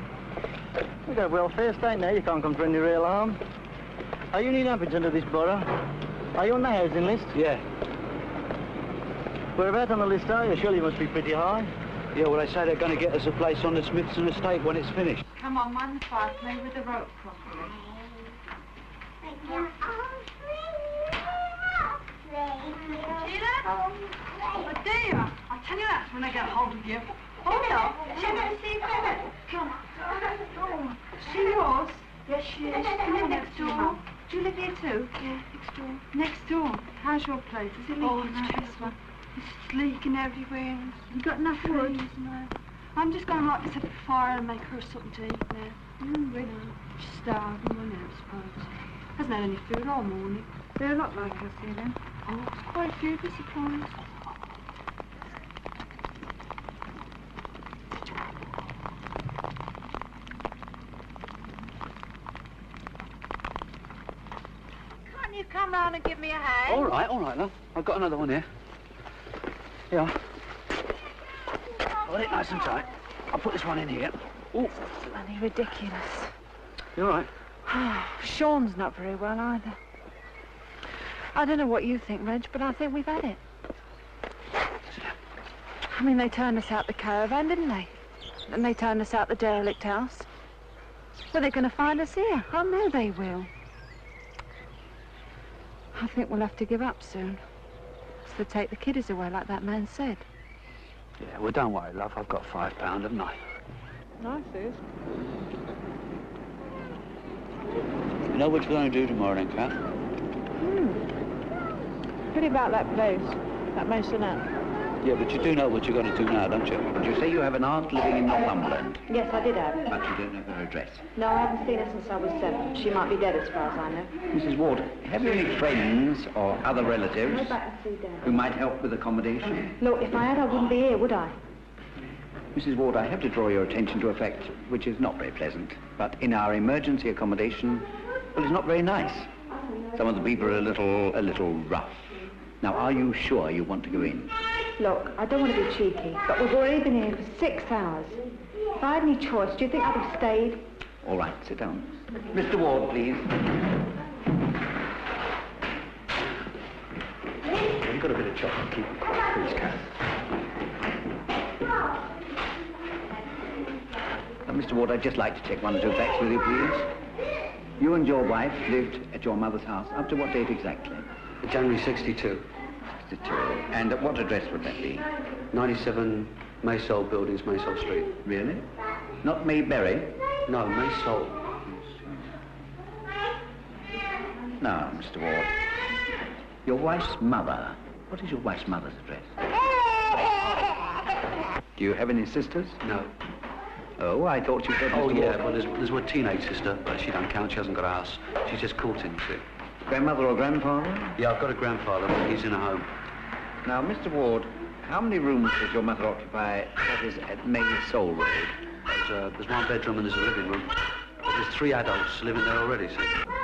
We got a welfare state now, you can't come for any real harm. Are you an inhabitant of this borough? Are you on the housing list? Yeah. Whereabouts on the list are you? Surely you must be pretty high. Yeah, well, they say they're going to get us a place on the Smithson estate when it's finished. Come on, man, fast, play with the rope properly. Sheila? Oh, dear. I'll tell you that when I get hold of you. Hold up. Sheila, see Philip. Come on. Is she yours? Yes, she is. Come on, next door. Do you live here too? Yeah, next door. Next door? How's your place? Is it leaking? Oh, it's terrible. It's leaking everywhere. You got enough wood? No. I'm just going to light this up a fire and make her something to eat now. Really? She's starving, wasn't it, I suppose? Hasn't had any food all morning. They're a lot like us here, then. Oh, it's quite a few, be surprised. Can't you come round and give me a hand? All right, love. I've got another one here. Yeah. Got it nice and tight. I'll put this one in here. Oh, bloody ridiculous. You all right? Oh, Sean's not very well either. I don't know what you think, Reg, but I think we've had it. I mean, they turned us out the caravan, didn't they? And they turned us out the derelict house. Well, they're going to find us here. I know they will. I think we'll have to give up soon. So they take the kiddies away like that man said. Yeah, well, don't worry, love. I've got £5, haven't I? Nice, is. You know what you're going to do tomorrow then, Kath? Pity about that place, that masonette. Yeah, but you do know what you're going to do now, don't you? Did you say you have an aunt living in Northumberland? Yes, I did have. But you don't know her address. No, I haven't seen her since I was 7. She might be dead as far as I know. Mrs. Ward, have you any friends or other relatives Go back and see Dad. who might help with accommodation? Look, if I had, I wouldn't be here, would I? Mrs. Ward, I have to draw your attention to a fact which is not very pleasant. But in our emergency accommodation, well, it's not very nice. Some of the people are a little rough. Now, are you sure you want to go in? Look, I don't want to be cheeky, but we've already been here for 6 hours. If I had any choice, do you think I'd have stayed? All right, sit down. Mr. Ward, please. Have you got a bit of chocolate? Keep it quiet, please, Kath. Now, Mr. Ward, I'd just like to check one or two facts with you, please. You and your wife lived at your mother's house up to what date exactly? January 62. 62. And at what address would that be? 97 Maysole Buildings, Maysole Street. Really? Not Mayberry? No, Maysole. Now, Mr. Ward, your wife's mother. What is your wife's mother's address? Do you have any sisters? No. Oh, I thought you said... Oh, Mr. yeah, Ward. well, there's one teenage sister, but she don't count. She hasn't got a house. She's just courting, you see. Grandmother or grandfather? Yeah, I've got a grandfather, but he's in a home. Now, Mr. Ward, how many rooms does your mother occupy, that is, at Maysole Road? There's 1 bedroom and there's a living room. But there's 3 adults living there already, see?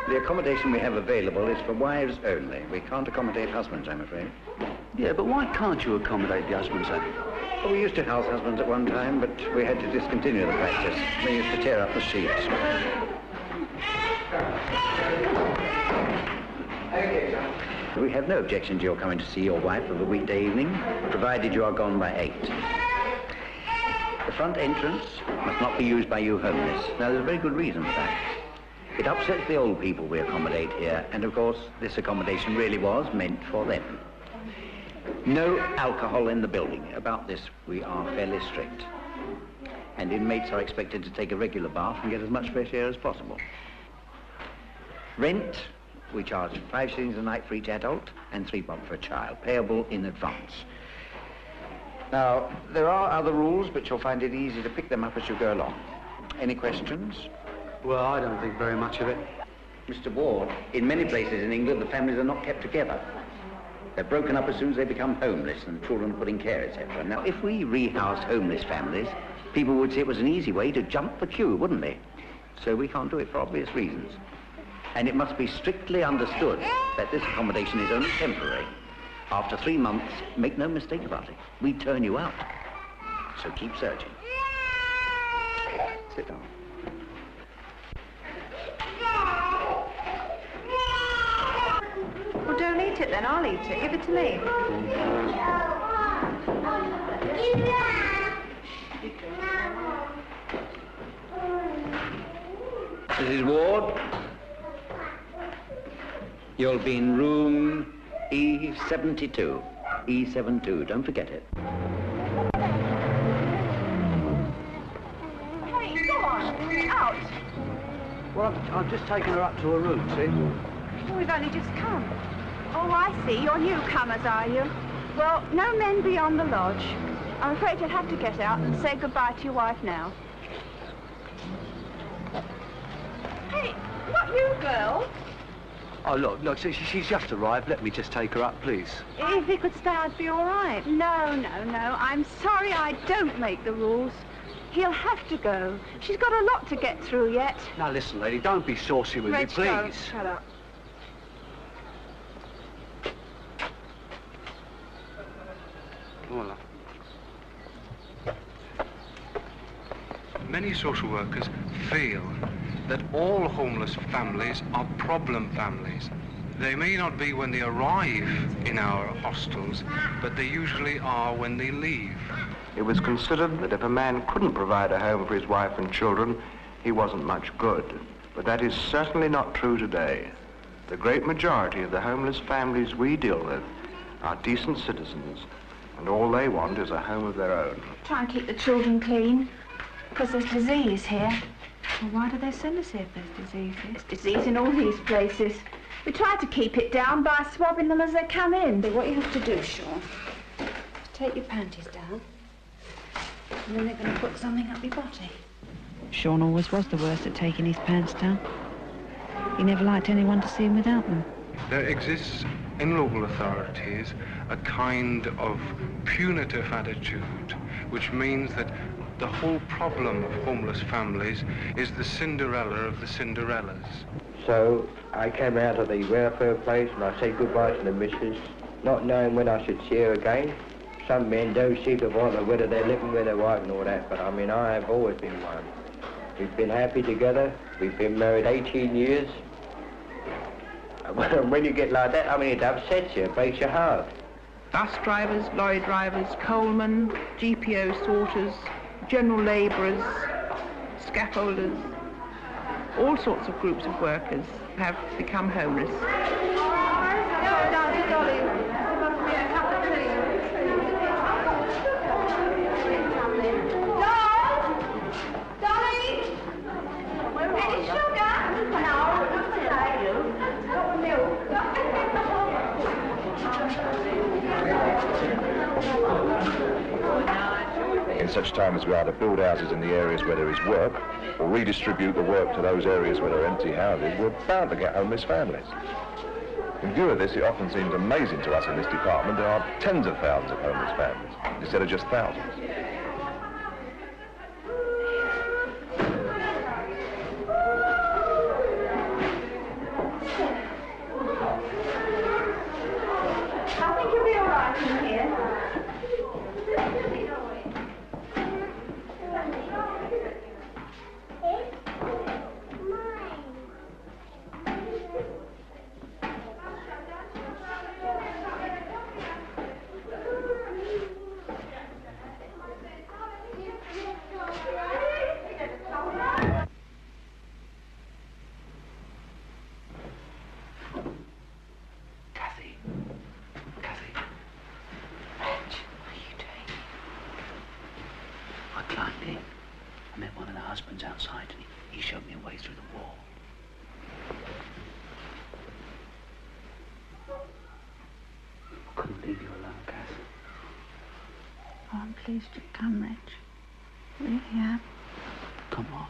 The accommodation we have available is for wives only. We can't accommodate husbands, I'm afraid. Yeah, but why can't you accommodate the husbands then? Well, we used to house husbands at one time, but we had to discontinue the practice. They used to tear up the sheets. We have no objection to your coming to see your wife of a weekday evening, provided you are gone by 8. The front entrance must not be used by you homeless. Now, there's a very good reason for that. It upsets the old people we accommodate here, and of course, this accommodation really was meant for them. No alcohol in the building. About this, we are fairly strict. And inmates are expected to take a regular bath and get as much fresh air as possible. Rent, we charge 5 shillings a night for each adult and £3 for a child, payable in advance. Now, there are other rules, but you'll find it easy to pick them up as you go along. Any questions? Well, I don't think very much of it. Mr. Ward, in many places in England, the families are not kept together. They're broken up as soon as they become homeless and the children put in care, etc. Now, if we rehoused homeless families, people would say it was an easy way to jump the queue, wouldn't they? So we can't do it for obvious reasons. And it must be strictly understood that this accommodation is only temporary. After 3 months, make no mistake about it, we turn you out. So keep searching. Sit down. Well, don't eat it then. I'll eat it. Give it to me. Mrs. Ward, you'll be in room E72. E72, don't forget it. Hey, go on. Out. Well, I've just taken her up to her room, see? Oh, we've only just come. Oh, I see. You're newcomers, are you? Well, no men beyond the lodge. I'm afraid you'll have to get out and say goodbye to your wife now. Hey, not you, girl. Oh, look, she's just arrived. Let me just take her up, please. If he could stay, I'd be all right. No. I'm sorry I don't make the rules. He'll have to go. She's got a lot to get through yet. Now, listen, lady, don't be saucy with me, please. Go. Shut up. Come on, love. Many social workers feel that all homeless families are problem families. They may not be when they arrive in our hostels, but they usually are when they leave. It was considered that if a man couldn't provide a home for his wife and children, he wasn't much good. But that is certainly not true today. The great majority of the homeless families we deal with are decent citizens, and all they want is a home of their own. Try and keep the children clean, because there's disease here. Well, why do they send us here if there's disease here? There's disease in all these places. We try to keep it down by swabbing them as they come in. But what you have to do, Sean, is take your panties down, and then they're going to put something up your body. Sean always was the worst at taking his pants down. He never liked anyone to see him without them. There exists in local authorities a kind of punitive attitude, which means that the whole problem of homeless families is the Cinderella of the Cinderellas. So I came out of the welfare place and I said goodbye to the missus, not knowing when I should see her again. Some men don't seem to bother whether they're living with their wife and all that, but I mean, I have always been one. We've been happy together. We've been married 18 years. When you get like that, I mean, it upsets you, it breaks your heart. Bus drivers, lorry drivers, coalmen, GPO sorters, general labourers, scaffolders, all sorts of groups of workers have become homeless. In such time as we either build houses in the areas where there is work or redistribute the work to those areas where there are empty houses, we're bound to get homeless families. In view of this, it often seems amazing to us in this department there are tens of thousands of homeless families instead of just thousands. I think you'll be all right in here. Outside, and he showed me a way through the wall. I couldn't leave you alone, Cathy. Oh, I'm pleased you've come, Reg. Really am. Come on.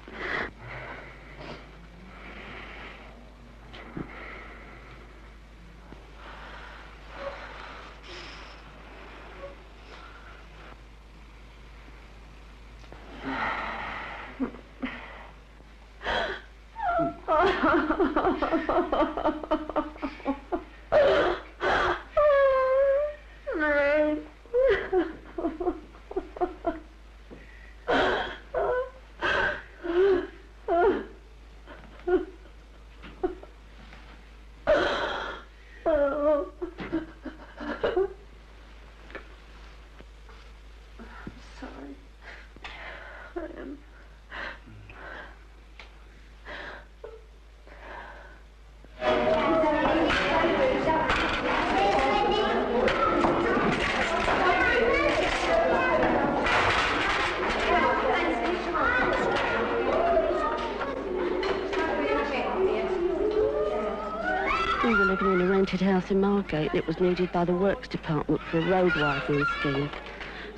We were living in a rented house in Margate that was needed by the Works Department for a road widening scheme.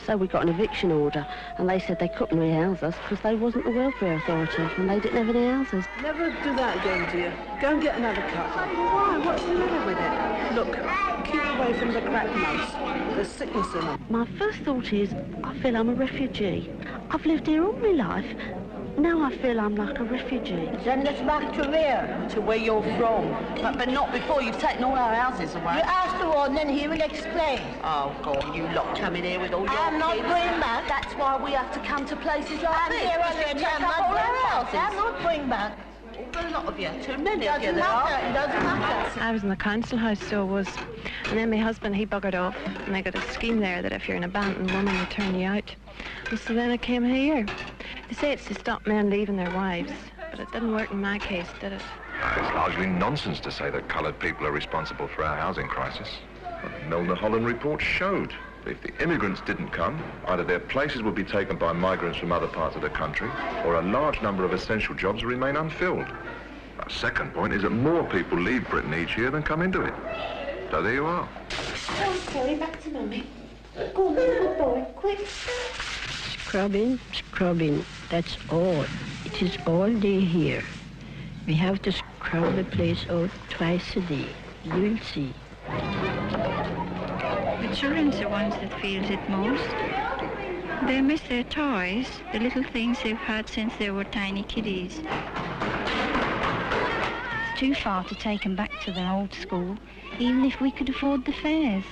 So we got an eviction order, and they said they couldn't rehouse us because they wasn't the welfare authority and they didn't have any houses. Never do that again, dear. Go and get another cup. Why? What's the matter with it? Look, keep away from the crack nuts. There's sickness in them. My first thought is, I feel I'm a refugee. I've lived here all my life. Now I feel I'm like a refugee. Send us back to where? To where you're from. But not before you've taken all our houses away. You ask the one, then he will explain. Oh, God, you lot come in here with all your I'm not kids. going back. That's why we have to come to places like I'm this. here because under you the take time. up all our I'm houses. not going back. A lot of you, too many of you there are. It doesn't matter. I was in the council house, so was. And then my husband, he buggered off, and they got a scheme there that if you're an abandoned woman, they turn you out. And so then I came here. They say it's to stop men leaving their wives, but it didn't work in my case, did it? It's largely nonsense to say that coloured people are responsible for our housing crisis. The Milner Holland report showed that if the immigrants didn't come, either their places would be taken by migrants from other parts of the country, or a large number of essential jobs would remain unfilled. Our second point is that more people leave Britain each year than come into it. So there you are. Oh, sorry, back to Mummy. Go on, little boy, quick. Scrubbing, scrubbing, that's all. It is all day here. We have to scrub the place out twice a day. You will see. The children's the ones that feels it most. They miss their toys, the little things they've had since they were tiny kiddies. It's too far to take them back to their old school, even if we could afford the fares.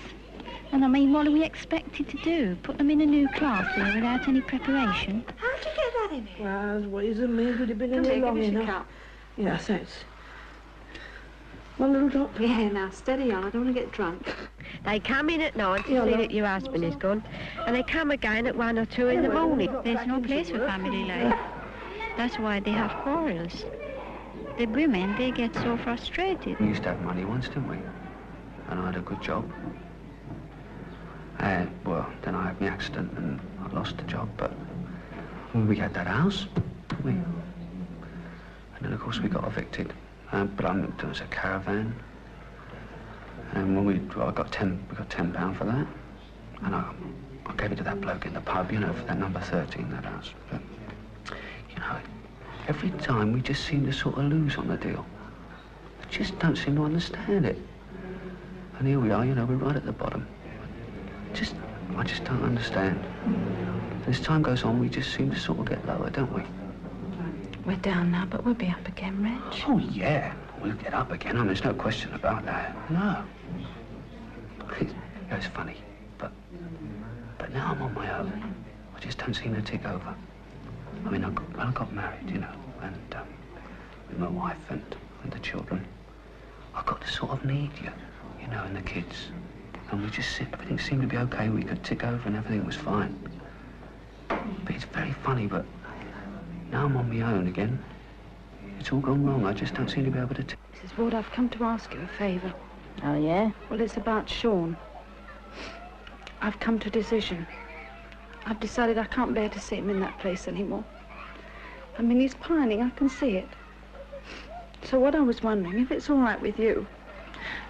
And I mean, what are we expected to do? Put them in a new class here without any preparation? How'd you get that in here? Well, what is it, me? Could have been in Come here here, long give us your enough. cup. Yeah, thanks. One little drop. Yeah, now, steady on. I don't want to get drunk. They come in at night to see that your husband is gone, and they come again at 1 or 2 in the morning. There's no place for family life. That's why they have quarrels. The women, they get so frustrated. We used to have money once, didn't we? And I had a good job. Well, then I had my accident and I lost the job, but we had that house, didn't we? And then, of course, we got evicted. But there was a caravan. And when we got £10 for that. And I gave it to that bloke in the pub, you know, for that number 13, that house. But, you know, every time we just seem to sort of lose on the deal. I just don't seem to understand it. And here we are, you know, we're right at the bottom. I just don't understand. As time goes on, we just seem to sort of get lower, don't we? We're down now, but we'll be up again, Reg. Oh, yeah. We'll get up again. I mean, there's no question about that. No. It's funny, but now I'm on my own. I just don't seem to tick over. I mean, I got married, you know, and with my wife and the children. I got to sort of need you know, and the kids. And everything seemed to be okay. We could tick over and everything was fine. But it's very funny, but now I'm on my own again. It's all gone wrong. I just don't seem to be able to... Mrs. Ward, I've come to ask you a favour. Oh, yeah? Well, it's about Sean. I've come to a decision. I've decided I can't bear to see him in that place anymore. I mean, he's pining. I can see it. So what I was wondering, if it's all right with you,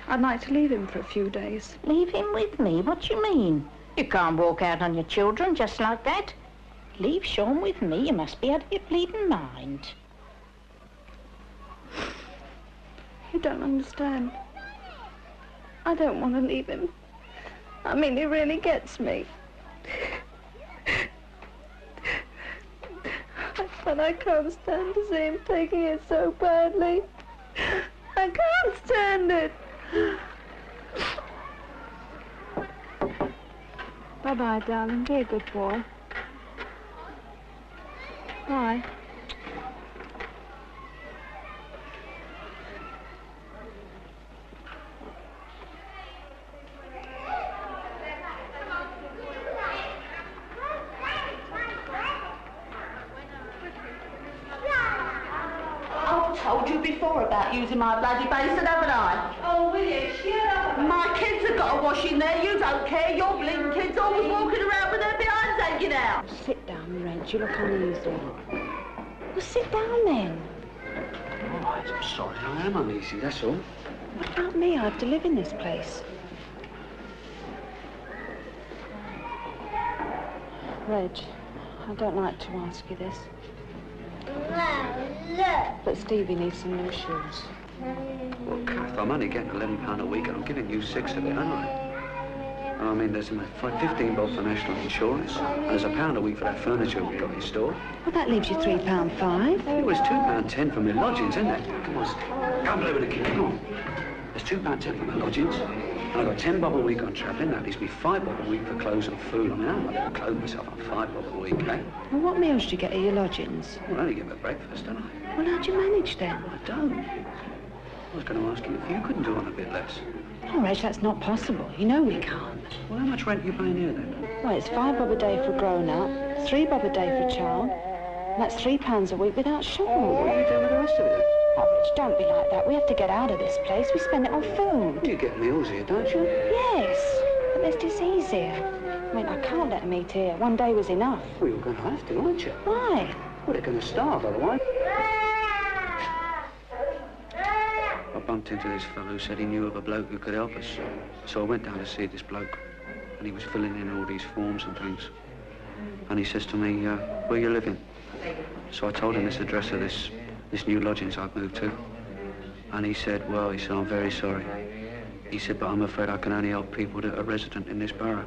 I'd like to leave him for a few days. Leave him with me? What do you mean? You can't walk out on your children just like that. Leave Sean with me. You must be out of your bleeding mind. You don't understand. I don't want to leave him. I mean, he really gets me. But I can't stand to see him taking it so badly. I can't stand it. Bye-bye, darling. Be a good boy. Bye. I've told you before about using my bloody basin, haven't I? Oh, will you? Shut up. My kids have got a wash in there. You don't care. Your blinking kids always walking around with their behinds hanging out. Sit down, Reg. You look uneasy. Well, sit down then. All right, I'm sorry. I am uneasy, that's all. What about me? I have to live in this place. Reg, I don't like to ask you this. But Stevie needs some new shoes. Well, Kath, I'm only getting £11 a week and I'm giving you 6 of it, aren't I? And I mean, there's 15 bob for national insurance, and there's £1 a week for that furniture we've got in store. Well, that leaves you £3.5. It was £2.10 for my lodgings, isn't it? Come on, Steve. Come play with the kid, come on. There's £2.10 for my lodgings. And I got 10 bob a week on travelling. That leaves me 5 bob a week for clothes and food. I mean, I'm not going to clothe myself on 5 bob a week, eh? Well, what meals do you get at your lodgings? Well, I only get my breakfast, don't I? Well, how do you manage then? I don't. I was going to ask you if you couldn't do on a bit less. Oh, Reg, that's not possible. You know we can't. Well, how much rent are you paying here, then? Well, it's 5 bob a day for a grown-up, 3 bob a day for a child, and that's £3 a week without sugar. What are you doing with the rest of it? Oh, Rich, don't be like that. We have to get out of this place. We spend it on food. You get meals here, don't you? Yes, but there's disease here. I mean, I can't let them eat here. One day was enough. Well, you're going to have to, aren't you? Why? Well, they're going to starve otherwise. I bumped into this fellow who said he knew of a bloke who could help us. So I went down to see this bloke, and he was filling in all these forms and things. And he says to me, where you living? So I told him this address of this new lodgings I've moved to. And he said, well, he said, I'm very sorry. He said, but I'm afraid I can only help people that are resident in this borough.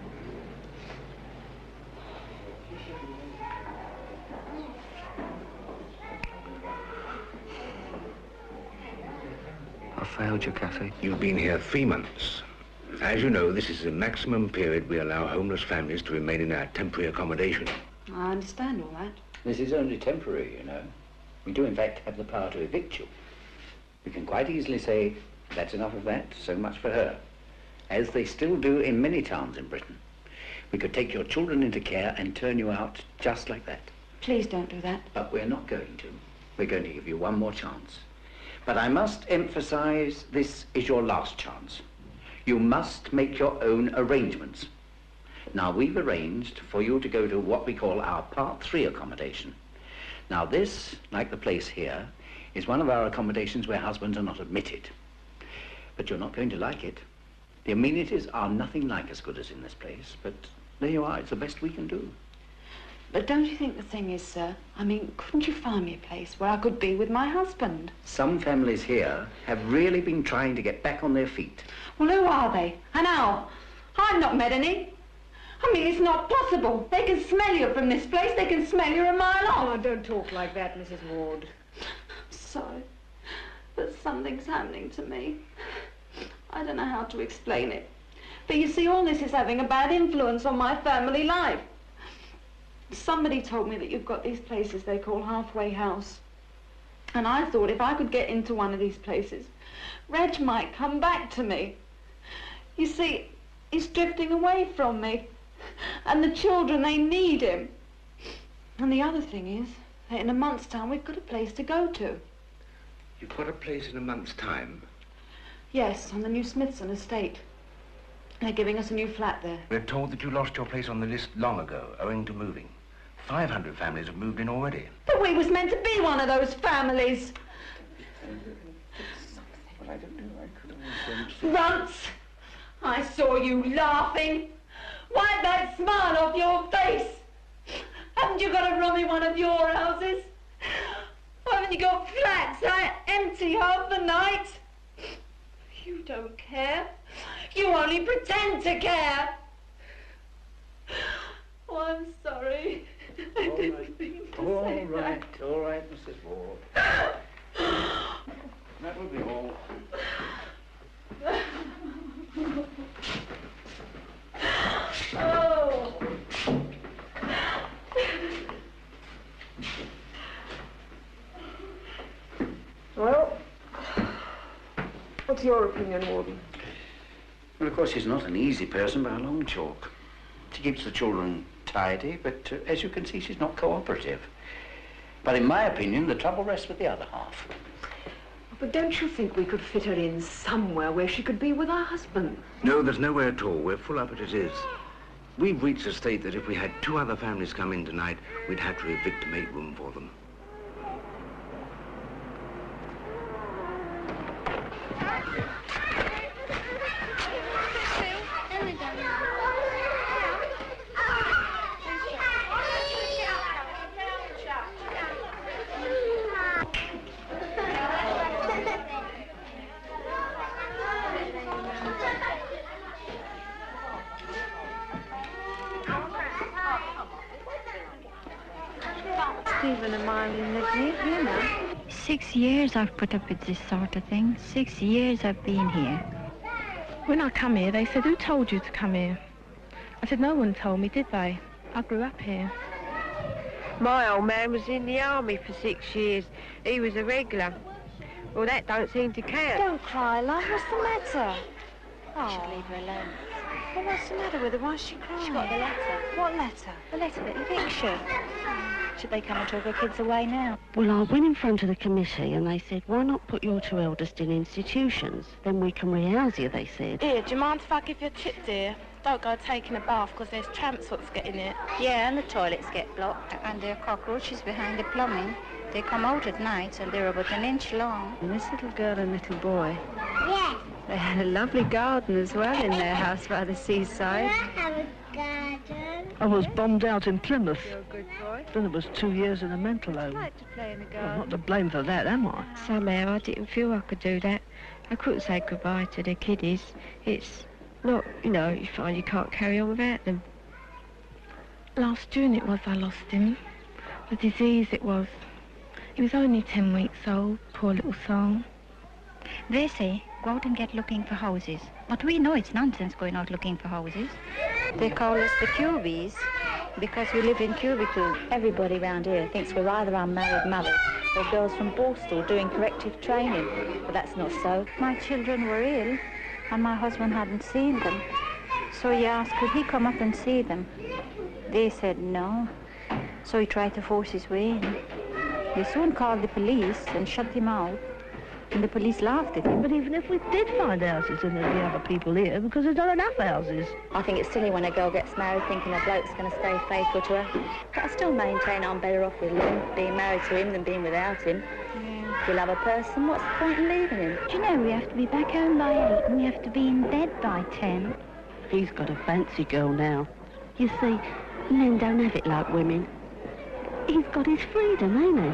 I failed you, Cathy. You've been here 3 months. As you know, this is the maximum period we allow homeless families to remain in our temporary accommodation. I understand all that. This is only temporary, you know. We do, in fact, have the power to evict you. We can quite easily say, that's enough of that, so much for her. As they still do in many towns in Britain. We could take your children into care and turn you out just like that. Please don't do that. But we're not going to. We're going to give you one more chance. But I must emphasize, this is your last chance. You must make your own arrangements. Now, we've arranged for you to go to what we call our Part 3 accommodation. Now, this, like the place here, is one of our accommodations where husbands are not admitted. But you're not going to like it. The amenities are nothing like as good as in this place, but there you are, it's the best we can do. But don't you think the thing is, sir, I mean, couldn't you find me a place where I could be with my husband? Some families here have really been trying to get back on their feet. Well, who are they? And how? I've not met any. I mean, it's not possible. They can smell you from this place. They can smell you a mile off. Oh, don't talk like that, Mrs. Ward. I'm sorry, but something's happening to me. I don't know how to explain it. But you see, all this is having a bad influence on my family life. Somebody told me that you've got these places they call halfway house. And I thought if I could get into one of these places, Reg might come back to me. You see, he's drifting away from me. And the children, they need him. And the other thing is that in a month's time, we've got a place to go to. You've got a place in a month's time? Yes, on the new Smithson estate. They're giving us a new flat there. We're told that you lost your place on the list long ago, owing to moving. 500 families have moved in already. But we was meant to be one of those families. Runts, I saw you laughing. Wipe that smile off your face. Haven't you got a room in one of your houses? Haven't you got flats empty half the night? You don't care. You only pretend to care. Oh, I'm sorry. I didn't mean to say that. All right, Mrs. Ward. That will be all. Oh. Well, what's your opinion, Warden? Well, of course, she's not an easy person by a long chalk. She keeps the children tidy, but as you can see, she's not cooperative. But in my opinion, the trouble rests with the other half. But don't you think we could fit her in somewhere where she could be with her husband? No, there's nowhere at all. We're full up as it is. We've reached a state that if we had 2 other families come in tonight, we'd have to evict to make room for them. Stephen and Marlene live here now. 6 years I've put up with this sort of thing. 6 years I've been here. When I come here, they said, who told you to come here? I said, no one told me, did they? I grew up here. My old man was in the army for 6 years. He was a regular. Well, that don't seem to count. Don't cry, love. What's the matter? I should leave her alone. Well, what's the matter with her? Why's she crying? She got the letter. What letter? The letter that eviction. Should they come and talk her kids away now? Well, I went in front of the committee and they said, why not put your 2 eldest in institutions? Then we can rehouse you, they said. Here, do you mind if I give you a tip, dear? Don't go taking a bath because there's tramps that's getting it. Yeah, and the toilets get blocked, and there are cockroaches behind the plumbing. They come out at night, and they're about an inch long. And this little girl and little boy, Yes. they had a lovely garden as well in their house by the seaside. Have a garden. I was bombed out in Plymouth. You're a good boy. Then it was 2 years in a mental home. I'd like to play in the I'm garden. not to blame for that, am I? Somehow I didn't feel I could do that. I couldn't say goodbye to the kiddies. It's not, you know, you find you can't carry on without them. Last June it was I lost him. The disease it was. He was only 10 weeks old, poor little soul. They say, go out and get looking for houses. But we know it's nonsense going out looking for houses. They call us the cubies because we live in cubicles. Everybody round here thinks we're either unmarried mothers or girls from Borstal doing corrective training. But that's not so. My children were ill and my husband hadn't seen them. So he asked, could he come up and see them? They said no. So he tried to force his way in. They soon called the police and shut him out. And the police laughed at him. But even if we did find houses, then there'd be other people here because there's not enough houses. I think it's silly when a girl gets married thinking a bloke's going to stay faithful to her. But I still maintain I'm better off with him, being married to him than being without him. If you love a person, what's the point in leaving him? Do you know, we have to be back home by 8 and we have to be in bed by 10. He's got a fancy girl now. You see, men don't have it like women. He's got his freedom, ain't he?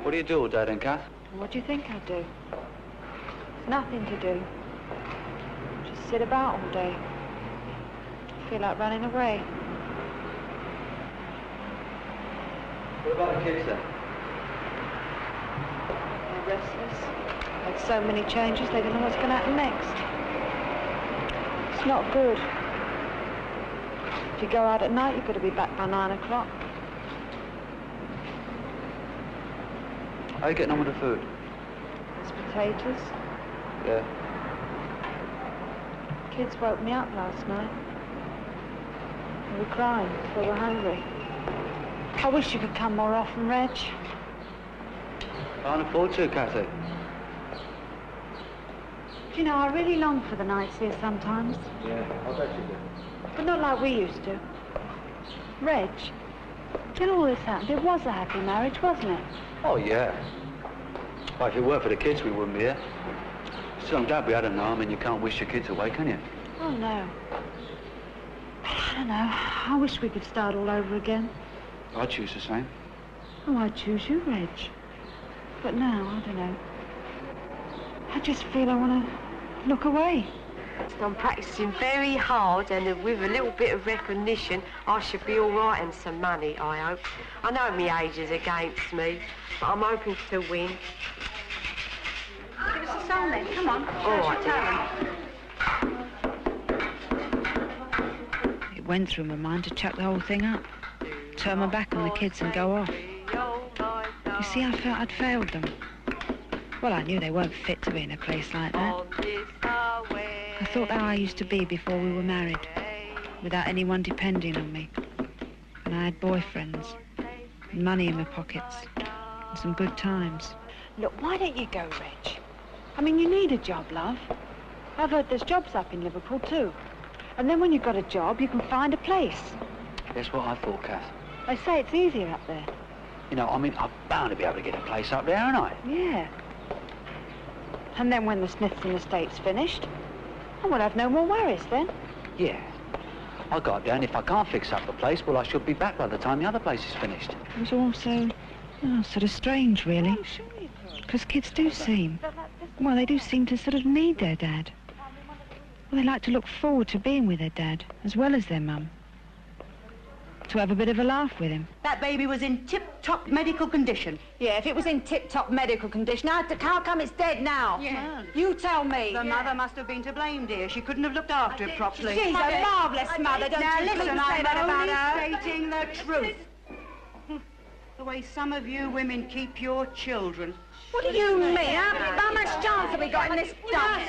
What do you do all day then, Kath? What do you think I do? Nothing to do. Just sit about all day. Feel like running away. What about the kids then? They're restless. Had so many changes, they don't know what's going to happen next. It's not good. If you go out at night, you've got to be back by 9 o'clock. How are you getting on with the food? There's potatoes. Yeah. Kids woke me up last night. They were crying. They were hungry. I wish you could come more often, Reg. Can't afford to, Cathy. Do you know, I really long for the nights here sometimes. Yeah, I bet you do. But not like we used to. Reg, when all this happened, it was a happy marriage, wasn't it? Oh, yeah. Well, if it weren't for the kids, we wouldn't be here. Still, I'm glad we had them now. I mean, you can't wish your kids away, can you? Oh, no. I don't know. I wish we could start all over again. I'd choose the same. Oh, I'd choose you, Reg. But now, I don't know. I just feel I want to look away. I'm practising very hard, and with a little bit of recognition, I should be all right and some money, I hope. I know my age is against me, but I'm hoping to win. Give us a song then, come on. All right. It went through my mind to chuck the whole thing up, turn my back on the kids and go off. You see, I felt I'd failed them. Well, I knew they weren't fit to be in a place like that. I thought how I used to be before we were married, without anyone depending on me. And I had boyfriends, and money in my pockets, and some good times. Look, why don't you go, Reg? I mean, you need a job, love. I've heard there's jobs up in Liverpool, too. And then when you've got a job, you can find a place. That's what I thought, Kath. They say it's easier up there. You know, I mean, I'm bound to be able to get a place up there, aren't I? Yeah. And then when the Smithson estate's finished, I will have no more worries then. Yeah. I'll go up there, and if I can't fix up the place, well, I should be back by the time the other place is finished. It was also sort of strange, really. Because kids do seem, well, they do seem to sort of need their dad. Well, they like to look forward to being with their dad, as well as their mum. to have a bit of a laugh with him. That baby was in tip-top medical condition. Yeah, if it was in tip-top medical condition, how come it's dead now? Yeah. You tell me. The mother must have been to blame, dear. She couldn't have looked after it properly. She's a marvellous mother, don't now you listen, say that about her? I'm only stating the truth. The way some of you women keep your children. What do you mean? How much chance have we got in this dump?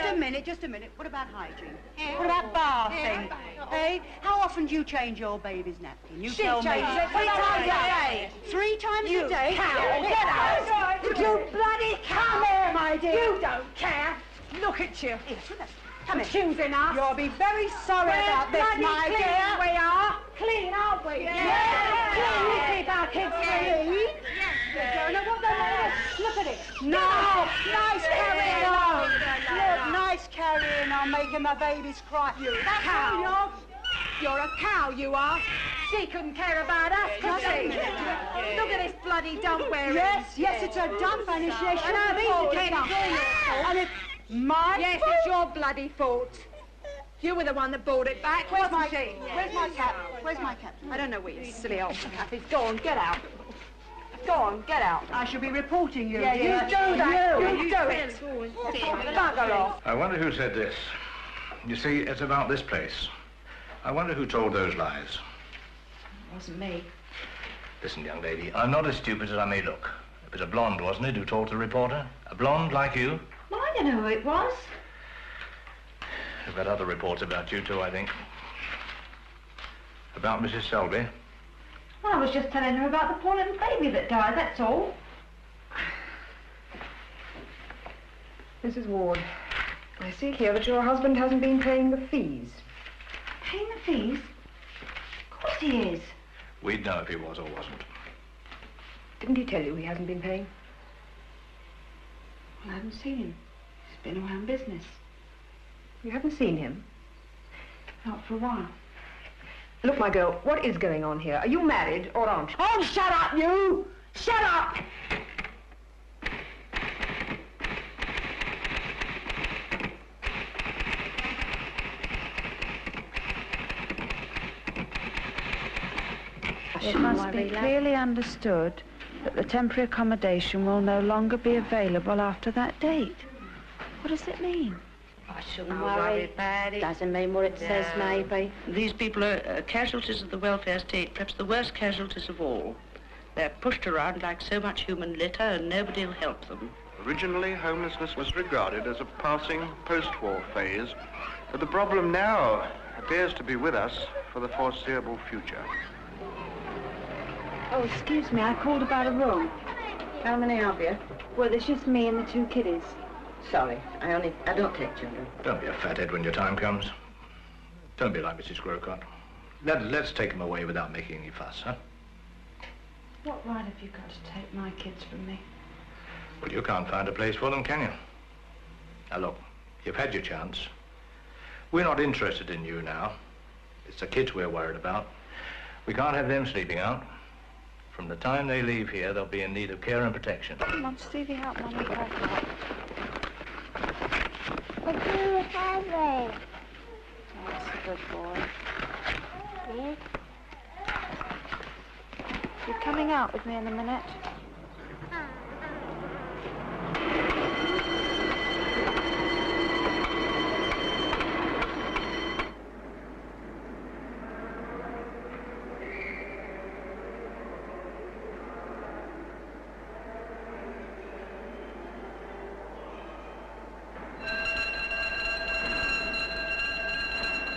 Just a minute. What about hygiene? What about bathing? Hey, how often do you change your baby's napkin? You tell me. 3 times a day. 3 times a day? Cow, get out! You bloody come here, my dear. You don't care. Look at you. Come here. Choosing us. You'll be very sorry about this, my clean dear. we are. Clean, aren't we? Yeah. Clean. We keep our kids clean. You don't know what they're doing. Look at it. No, nice carrying on. Look, nice carrying on, making my babies cry. You're a cow. You're a cow, you are. She couldn't care about us, could she? Look at this bloody dump we're in. Yes, it's a dump, and it's your fault. And it's my Yes, fault. it's your bloody fault. You were the one that brought it back, Where's my cap? Where's my cap? I don't know where you silly old Cathy. Go on, get out. Go on, get out. I shall be reporting you. Yeah, dear. you do that. You do it. Bugger off. I wonder who said this. You see, it's about this place. I wonder who told those lies. It wasn't me. Listen, young lady, I'm not as stupid as I may look. It was a blonde, wasn't it, who told the reporter? A blonde like you? Well, I don't know who it was. We've got other reports about you, too, I think. About Mrs. Selby. Well, I was just telling her about the poor little baby that died, that's all. Mrs. Ward, I see here that your husband hasn't been paying the fees. Paying the fees? Of course he is. We'd know if he was or wasn't. Didn't he tell you he hasn't been paying? Well, I haven't seen him. He's been around business. You haven't seen him? Not for a while. Look, my girl, what is going on here? Are you married or aren't you? Oh, shut up, you! Shut up! It must be clearly understood that the temporary accommodation will no longer be available after that date. What does it mean? I shouldn't worry about it. Doesn't mean what it says, maybe. These people are casualties of the welfare state, perhaps the worst casualties of all. They're pushed around like so much human litter and nobody will help them. Originally, homelessness was regarded as a passing post-war phase, but the problem now appears to be with us for the foreseeable future. Oh, excuse me, I called about a room. How many of you? Well, there's just me and the 2 kiddies. Sorry, I don't take children. Don't be a fathead when your time comes. Don't be like Mrs. Grocott. Let's take them away without making any fuss, huh? What right have you got to take my kids from me? Well, you can't find a place for them, can you? Now, look, you've had your chance. We're not interested in you now. It's the kids we're worried about. We can't have them sleeping out. From the time they leave here, they'll be in need of care and protection. Come on, Stevie, help Mummy pack up. What do you have it? That's a good boy. Yes. You're coming out with me in a minute.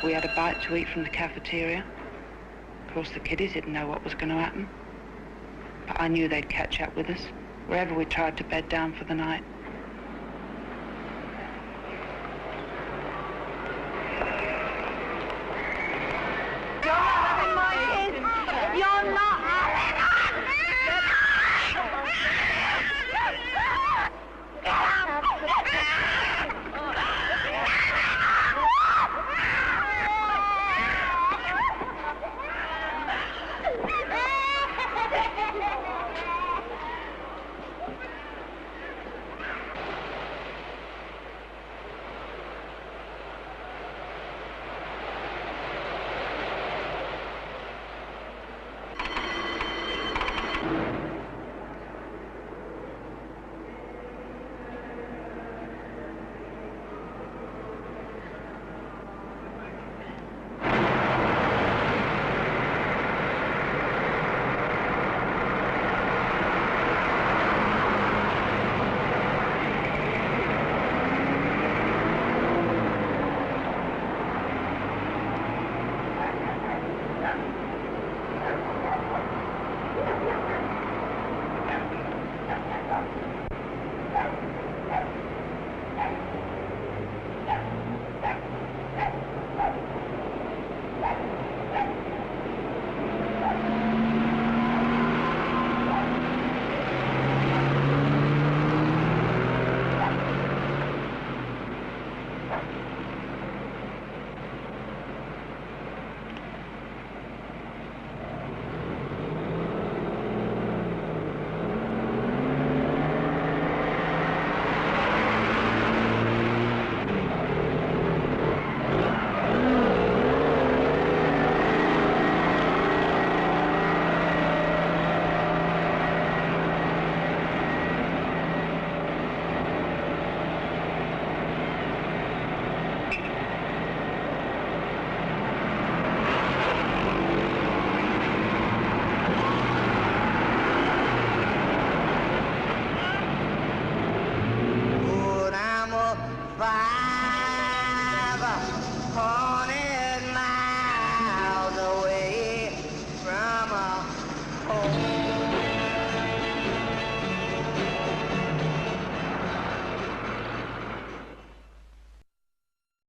We had a bite to eat from the cafeteria. Of course, the kiddies didn't know what was going to happen. But I knew they'd catch up with us, wherever we tried to bed down for the night. You're not having my kids! You're not